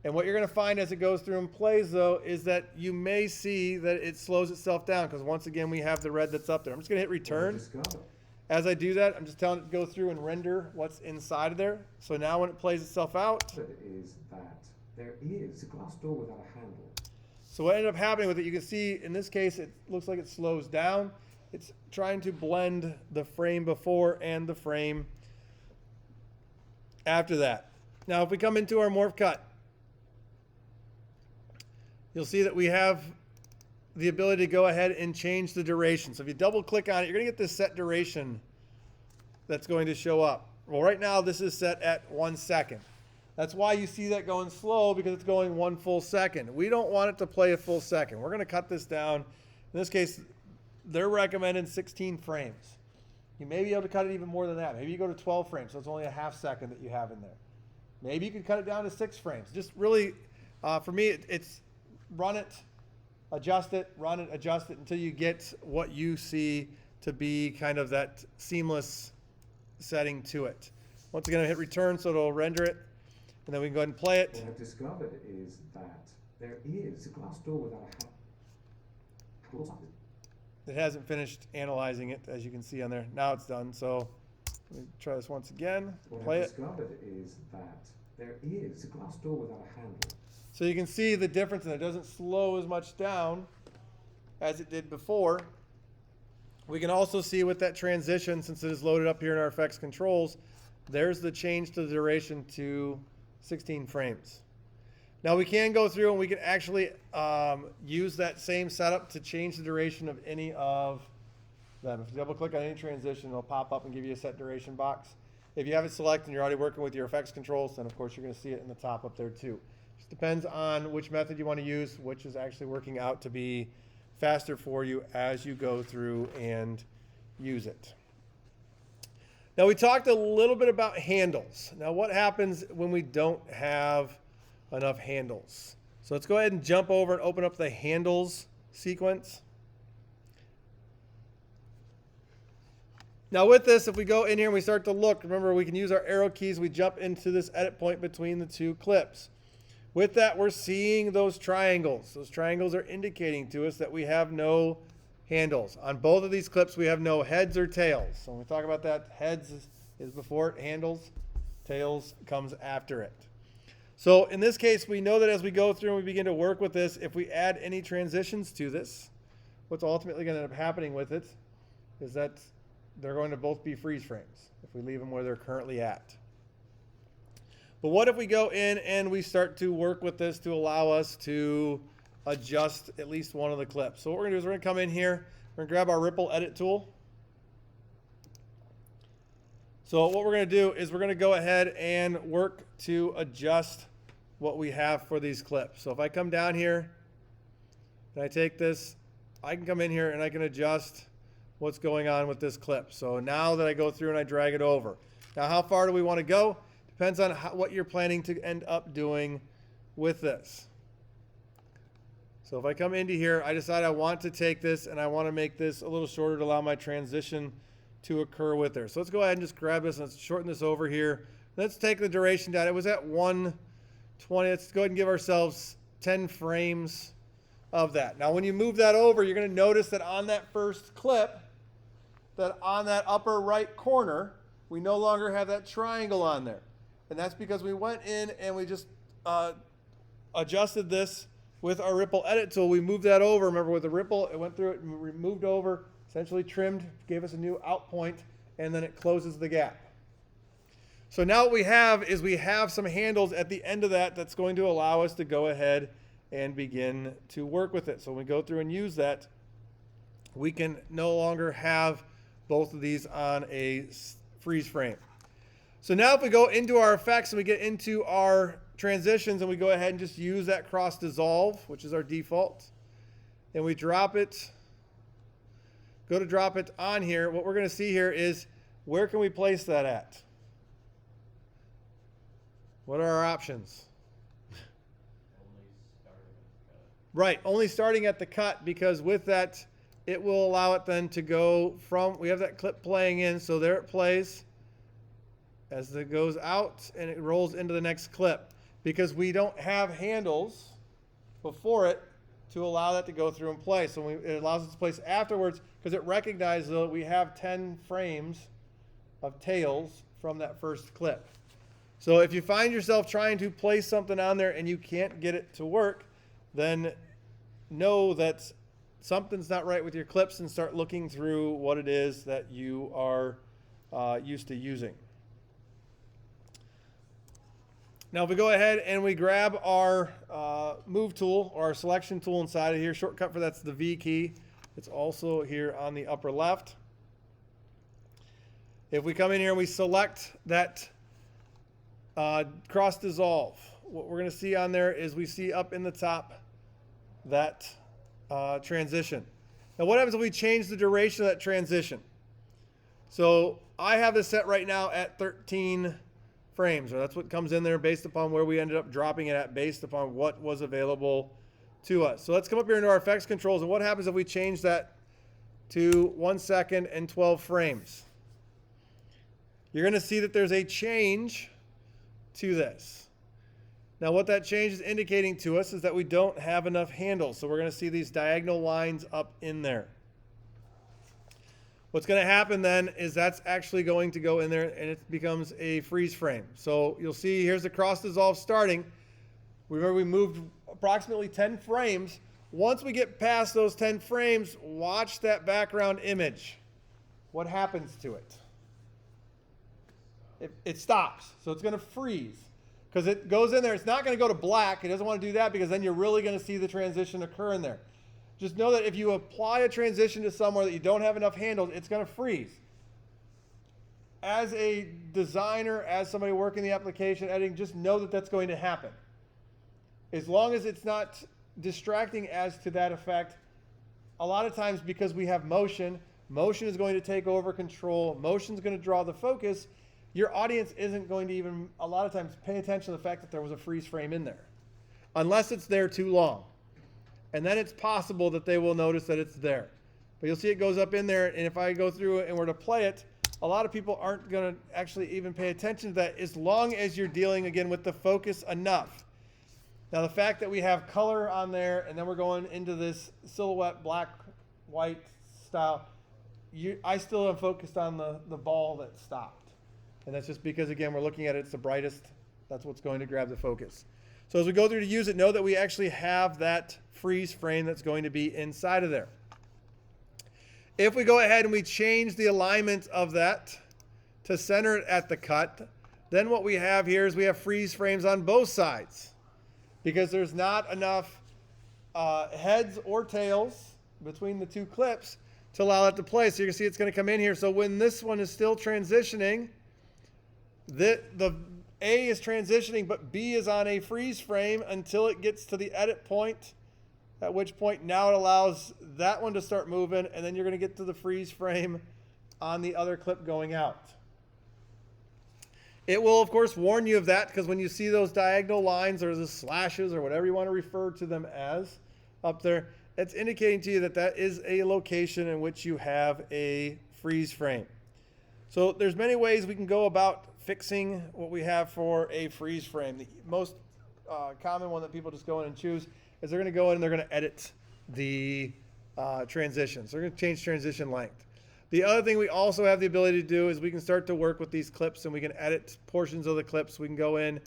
And what you're going to find as it goes through and plays, though, is that you may see that it slows itself down because once again, we have the red that's up there. I'm just going to hit return. As I do that, I'm just telling it to go through and render what's inside of there. So now when it plays itself out, there is a glass door without a handle. So what ended up happening with it, you can see in this case, it looks like it slows down. It's trying to blend the frame before and the frame after that. Now, if we come into our morph cut, you'll see that we have the ability to go ahead and change the duration. So if you double click on it, you're going to get this set duration that's going to show up. Well, right now this is set at 1 second. That's why you see that going slow, because it's going 1 full second. We don't want it to play a full second. We're going to cut this down. In this case, they're recommending 16 frames. You may be able to cut it even more than that. Maybe you go to 12 frames, so it's only a half second that you have in there. Maybe you could cut it down to 6 frames. Just really, for me, it's run it, adjust it, run it, adjust it until you get what you see to be kind of that seamless setting to it. Once again, I hit return so it'll render it, and then we can go ahead and play it. What I've discovered is that there is a glass door without a handle. It hasn't finished analyzing it, as you can see on there. Now it's done. So let me try this once again. Play it. What I've discovered is that there is a glass door without a handle. So you can see the difference, and it doesn't slow as much down as it did before. We can also see with that transition, since it is loaded up here in our effects controls, there's the change to the duration to 16 frames. Now we can go through and we can actually use that same setup to change the duration of any of them. If you double click on any transition, it'll pop up and give you a set duration box. If you have it selected and you're already working with your effects controls, then of course you're going to see it in the top up there too. Just depends on which method you want to use, which is actually working out to be faster for you as you go through and use it. Now we talked a little bit about handles. Now what happens when we don't have enough handles? So let's go ahead and jump over and open up the handles sequence. Now with this, if we go in here and we start to look, remember we can use our arrow keys. We jump into this edit point between the two clips. With that, we're seeing those triangles. Those triangles are indicating to us that we have no handles. On both of these clips, we have no heads or tails. So when we talk about that, heads is before it, handles, tails comes after it. So in this case, we know that as we go through and we begin to work with this, if we add any transitions to this, what's ultimately going to end up happening with it is that they're going to both be freeze frames if we leave them where they're currently at. But what if we go in and we start to work with this to allow us to adjust at least one of the clips? So what we're going to do is we're going to come in here, we're going to grab our ripple edit tool. So what we're going to do is we're going to go ahead and work to adjust what we have for these clips. So if I come down here and I take this, I can come in here and I can adjust what's going on with this clip. So now that I go through and I drag it over. Now how far do we want to go? Depends on what you're planning to end up doing with this. So if I come into here, I decide I want to take this and I want to make this a little shorter to allow my transition to occur with there. So let's go ahead and just grab this and let's shorten this over here. Let's take the duration down. It was at 120. Let's go ahead and give ourselves 10 frames of that. Now when you move that over, you're going to notice that on that first clip, that on that upper right corner, we no longer have that triangle on there. And that's because we went in and we just adjusted this with our ripple edit tool. We moved that over. Remember with the ripple, it went through it and moved over, essentially trimmed, gave us a new out point, and then it closes the gap. So now what we have is we have some handles at the end of that that's going to allow us to go ahead and begin to work with it. So when we go through and use that, we can no longer have both of these on a freeze frame. So now if we go into our effects and we get into our transitions and we go ahead and just use that cross dissolve, which is our default, and we drop it, go to drop it on here, what we're going to see here is where can we place that at? What are our options? Right, only starting at the cut, because with that, it will allow it then to go from, we have that clip playing in, so there it plays as it goes out and it rolls into the next clip. Because we don't have handles before it to allow that to go through and play. So it allows it to place afterwards because it recognizes that we have 10 frames of tails from that first clip. So if you find yourself trying to place something on there and you can't get it to work, then know that something's not right with your clips and start looking through what it is that you are used to using. Now if we go ahead and we grab our move tool or our selection tool inside of here, shortcut for that's the V key. It's also here on the upper left. If we come in here and we select that cross dissolve, what we're going to see on there is we see up in the top that transition. Now what happens if we change the duration of that transition? So I have this set right now at 13 frames, or that's what comes in there based upon where we ended up dropping it at based upon what was available to us. So let's come up here into our effects controls, and what happens if we change that to 1 second and 12 frames? You're going to see that there's a change to this. Now what that change is indicating to us is that we don't have enough handles. So we're going to see these diagonal lines up in there. What's going to happen then is that's actually going to go in there and it becomes a freeze frame. So you'll see here's the cross dissolve starting. Remember we moved approximately 10 frames. Once we get past those 10 frames, watch that background image. What happens to it? It stops. So it's going to freeze. Because it goes in there, it's not going to go to black. It doesn't want to do that because then you're really going to see the transition occur in there. Just know that if you apply a transition to somewhere that you don't have enough handles, it's going to freeze. As a designer, as somebody working the application editing, just know that that's going to happen. As long as it's not distracting as to that effect, a lot of times because we have motion, motion is going to take over control, motion is going to draw the focus, your audience isn't going to even, a lot of times, pay attention to the fact that there was a freeze frame in there. Unless it's there too long. And then it's possible that they will notice that it's there. But you'll see it goes up in there, and if I go through it and were to play it, a lot of people aren't going to actually even pay attention to that as long as you're dealing, again, with the focus enough. Now, the fact that we have color on there, and then we're going into this silhouette black, white style, I still am focused on the ball that stopped. And that's just because, again, we're looking at it, it's the brightest. That's what's going to grab the focus. So as we go through to use it, know that we actually have that freeze frame that's going to be inside of there. If we go ahead and we change the alignment of that to center it at the cut, then what we have here is we have freeze frames on both sides because there's not enough heads or tails between the two clips to allow that to play. So you can see it's going to come in here. So when this one is still transitioning, the A is transitioning, but B is on a freeze frame until it gets to the edit point, at which point now it allows that one to start moving, and then you're going to get to the freeze frame on the other clip going out. It will, of course, warn you of that because when you see those diagonal lines or the slashes or whatever you want to refer to them as up there, it's indicating to you that that is a location in which you have a freeze frame. So there's many ways we can go about fixing what we have for a freeze frame. The most common one that people just go in and choose is they're going to go in and they're going to edit the transitions. They're going to change transition length. The other thing we also have the ability to do is we can start to work with these clips and we can edit portions of the clips. We can go in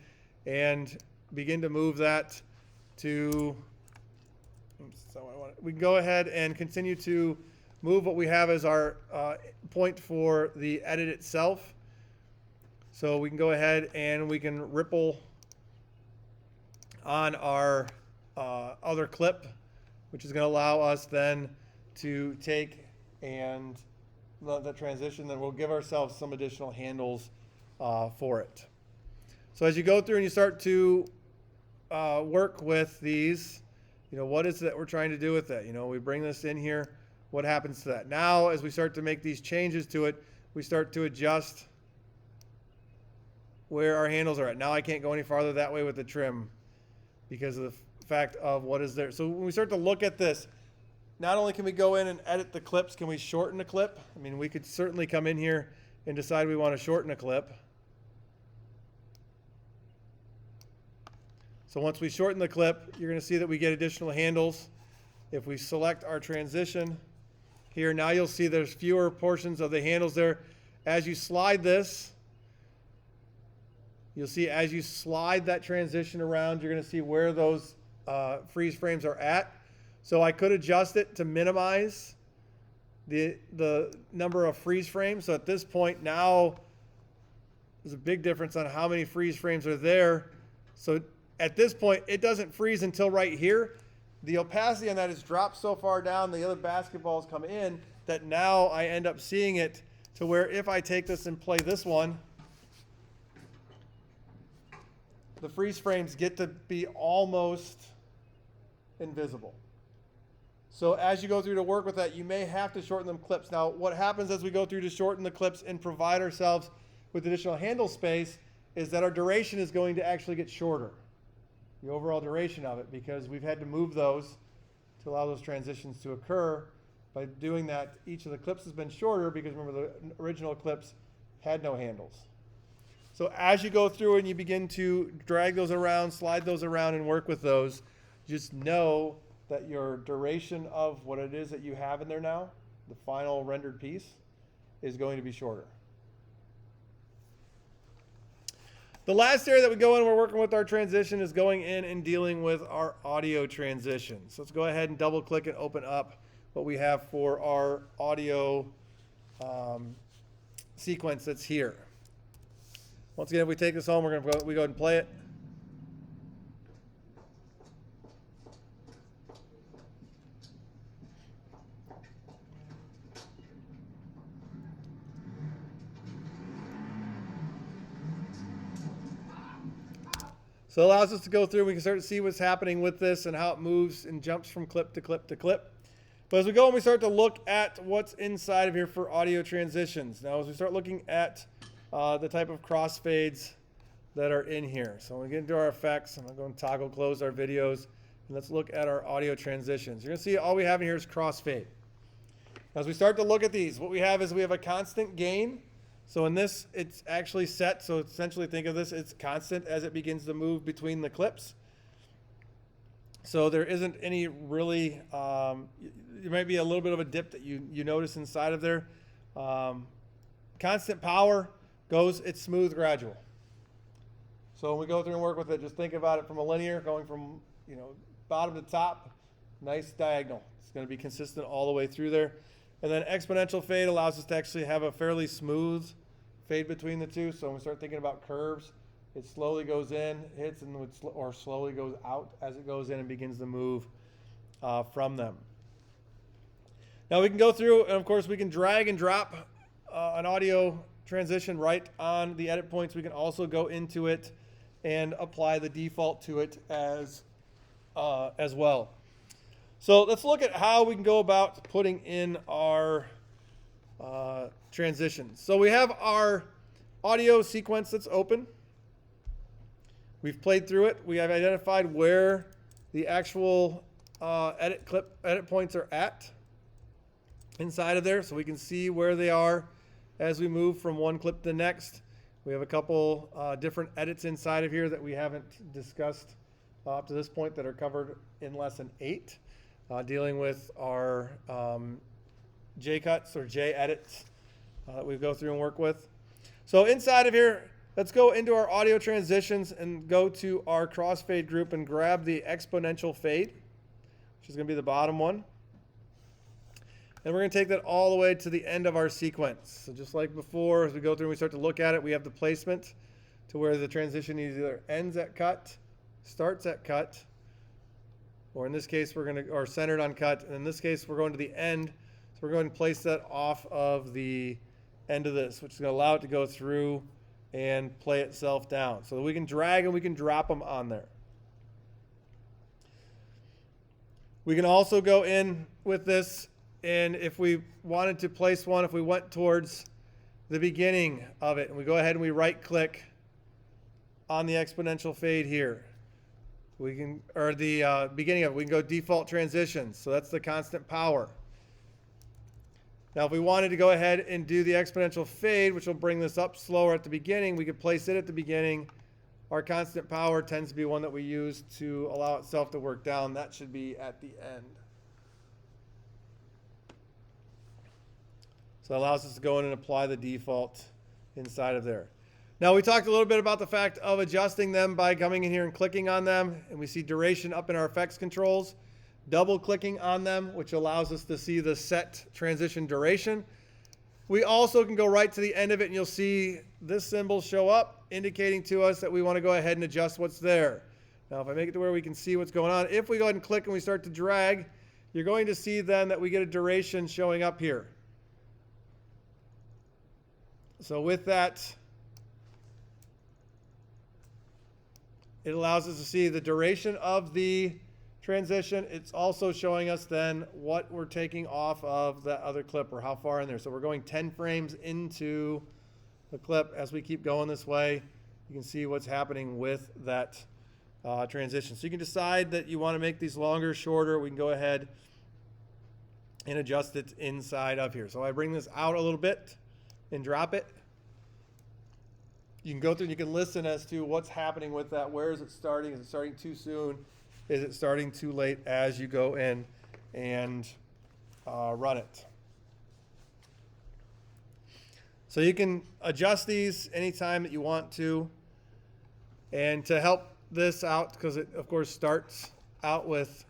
and begin to move that to, we can go ahead and continue to move what we have as our point for the edit itself. So we can go ahead and we can ripple on our other clip, which is going to allow us then to take and the transition, then we'll give ourselves some additional handles for it. So as you go through and you start to work with these, what is it that we're trying to do with that? We bring this in here. What happens to that? Now, as we start to make these changes to it, we start to adjust where our handles are at. Now I can't go any farther that way with the trim because of the fact of what is there. So when we start to look at this, not only can we go in and edit the clips, can we shorten the clip? I mean, we could certainly come in here and decide we want to shorten a clip. So once we shorten the clip, you're going to see that we get additional handles. If we select our transition here, now you'll see there's fewer portions of the handles there. As you slide this, you'll see as you slide that transition around, you're going to see where those freeze frames are at. So I could adjust it to minimize the number of freeze frames. So at this point now, there's a big difference on how many freeze frames are there. So at this point, it doesn't freeze until right here. The opacity on that is dropped so far down, the other basketballs come in, that now I end up seeing it to where if I take this and play this one, the freeze frames get to be almost invisible. So as you go through to work with that, you may have to shorten them clips. Now, what happens as we go through to shorten the clips and provide ourselves with additional handle space is that our duration is going to actually get shorter, the overall duration of it, because we've had to move those to allow those transitions to occur. By doing that, each of the clips has been shorter because remember the original clips had no handles. So as you go through and you begin to drag those around, slide those around, and work with those, just know that your duration of what it is that you have in there now, the final rendered piece, is going to be shorter. The last area that we go in, we're working with our transition, is going in and dealing with our audio transitions. So let's go ahead and double click and open up what we have for our audio sequence that's here. Once again, if we take this home, we go ahead and play it. So it allows us to go through, we can start to see what's happening with this and how it moves and jumps from clip to clip to clip. But as we go and we start to look at what's inside of here for audio transitions. Now as we start looking at the type of crossfades that are in here. So when we get into our effects, I'm going to go and toggle close our videos. And let's look at our audio transitions. You're going to see all we have in here is crossfade. As we start to look at these, what we have is we have a constant gain. So in this, it's actually set. So essentially think of this, it's constant as it begins to move between the clips. So there isn't any really, there might be a little bit of a dip that you notice inside of there. Constant power goes, it's smooth gradual. So when we go through and work with it, just think about it from a linear, going from bottom to top, nice diagonal. It's going to be consistent all the way through there. And then exponential fade allows us to actually have a fairly smooth fade between the two. So when we start thinking about curves, it slowly goes in, hits, and or slowly goes out as it goes in and begins to move from them. Now we can go through, and of course we can drag and drop an audio transition right on the edit points. We can also go into it and apply the default to it as well. So let's look at how we can go about putting in our transitions. So we have our audio sequence that's open. We've played through it. We have identified where the actual edit points are at inside of there, so we can see where they are as we move from one clip to the next. We have a couple different edits inside of here that we haven't discussed up to this point that are covered in lesson 8, dealing with our J-cuts or J-edits that we go through and work with. So inside of here, let's go into our audio transitions and go to our crossfade group and grab the exponential fade, which is going to be the bottom one. And we're going to take that all the way to the end of our sequence. So just like before, as we go through and we start to look at it, we have the placement to where the transition either ends at cut, starts at cut, or in this case, or centered on cut. And in this case, we're going to the end. So we're going to place that off of the end of this, which is going to allow it to go through and play itself down. So that we can drag and we can drop them on there. We can also go in with this, and if we wanted to place one, if we went towards the beginning of it, and we go ahead and we right click on the exponential fade here, we can, or the beginning of it, we can go default transitions. So that's the constant power. Now if we wanted to go ahead and do the exponential fade, which will bring this up slower at the beginning, we could place it at the beginning. Our constant power tends to be one that we use to allow itself to work down. That should be at the end. So it allows us to go in and apply the default inside of there. Now we talked a little bit about the fact of adjusting them by coming in here and clicking on them, and we see duration up in our effects controls. Double clicking on them, which allows us to see the set transition duration. We also can go right to the end of it, and you'll see this symbol show up, indicating to us that we want to go ahead and adjust what's there. Now if I make it to where we can see what's going on, if we go ahead and click and we start to drag, you're going to see then that we get a duration showing up here. So with that, it allows us to see the duration of the transition, it's also showing us then what we're taking off of that other clip or how far in there. So we're going 10 frames into the clip. As we keep going this way, you can see what's happening with that transition. So you can decide that you want to make these longer, shorter. We can go ahead and adjust it inside of here. So I bring this out a little bit and drop it. You can go through and you can listen as to what's happening with that. Where is it starting? Is it starting too soon? Is it starting too late as you go in and run it? So you can adjust these anytime that you want to. And to help this out, because it of course starts out with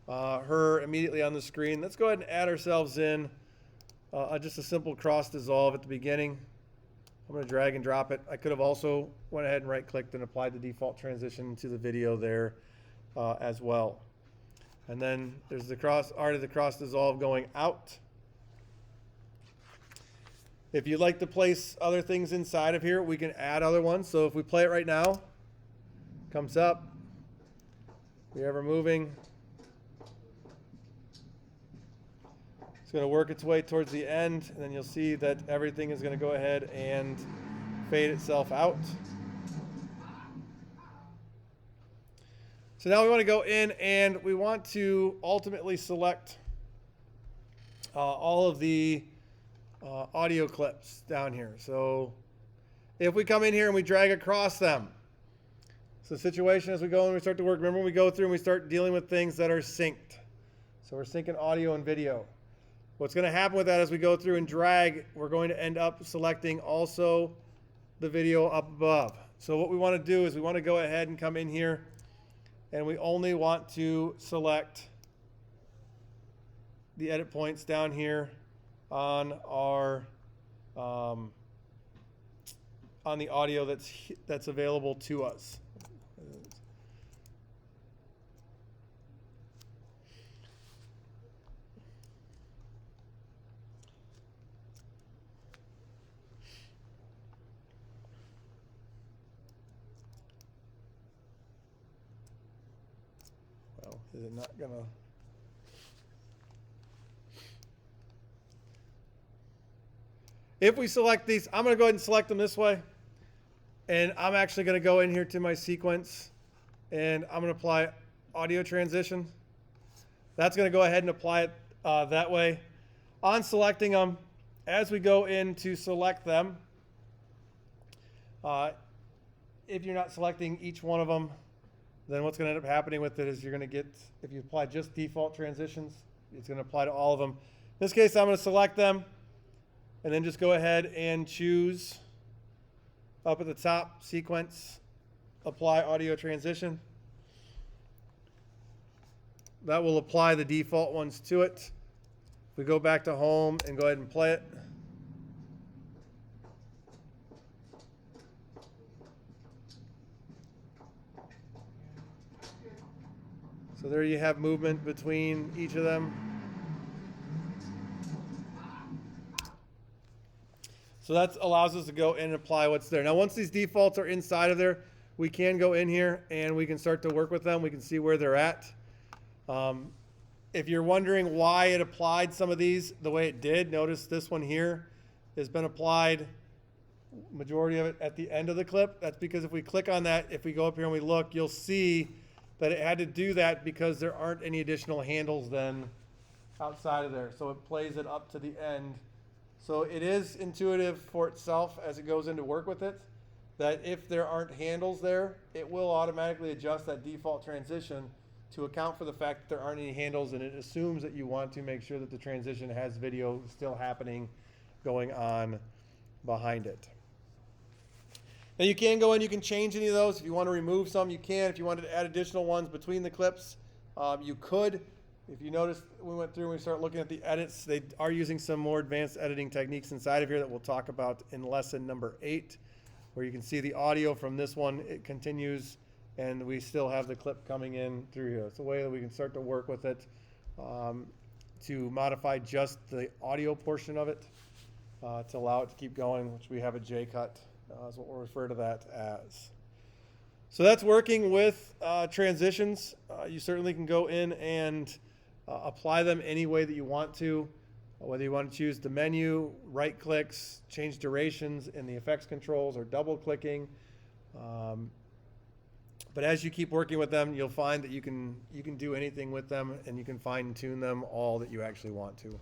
her immediately on the screen, let's go ahead and add ourselves in just a simple cross dissolve at the beginning. I'm going to drag and drop it. I could have also went ahead and right clicked and applied the default transition to the video there as well. And then there's the cross dissolve going out. If you'd like to place other things inside of here, we can add other ones. So if we play it right now, comes up, we ever moving. It's going to work its way towards the end, and then you'll see that everything is going to go ahead and fade itself out. So now we want to go in and we want to ultimately select all of the audio clips down here. So if we come in here and we drag across them, so the situation as we go and we start to work, remember when we go through and we start dealing with things that are synced. So we're syncing audio and video. What's going to happen with that as we go through and drag, we're going to end up selecting also the video up above. So what we want to do is we want to go ahead and come in here and we only want to select the edit points down here on our on the audio that's available to us. Well, is it not gonna? If we select these, I'm going to go ahead and select them this way. And I'm actually going to go in here to my sequence. And I'm going to apply audio transition. That's going to go ahead and apply it that way. On selecting them, as we go in to select them, if you're not selecting each one of them, then what's going to end up happening with it is you're going to get, if you apply just default transitions, it's going to apply to all of them. In this case, I'm going to select them. And then just go ahead and choose up at the top, sequence, apply audio transition. That will apply the default ones to it. If we go back to home and go ahead and play it. So there you have movement between each of them. So that allows us to go in and apply what's there. Now, once these defaults are inside of there, we can go in here and we can start to work with them. We can see where they're at. If you're wondering why it applied some of these the way it did, notice this one here has been applied, majority of it at the end of the clip. That's because if we click on that, if we go up here and we look, you'll see that it had to do that because there aren't any additional handles then outside of there. So it plays it up to the end. So it is intuitive for itself as it goes into work with it, that if there aren't handles there, it will automatically adjust that default transition to account for the fact that there aren't any handles, and it assumes that you want to make sure that the transition has video still happening going on behind it. Now you can go in, you can change any of those. If you want to remove some, you can. If you wanted to add additional ones between the clips, you could. If you notice, we went through and we start looking at the edits, they are using some more advanced editing techniques inside of here that we'll talk about in lesson number 8, where you can see the audio from this one, it continues, and we still have the clip coming in through here. It's a way that we can start to work with it to modify just the audio portion of it to allow it to keep going, which we have a J-cut, is what we'll refer to that as. So that's working with transitions. You certainly can go in and apply them any way that you want to, whether you want to choose the menu, right clicks, change durations in the effects controls, or double clicking. But as you keep working with them, you'll find that you can do anything with them, and you can fine tune them all that you actually want to.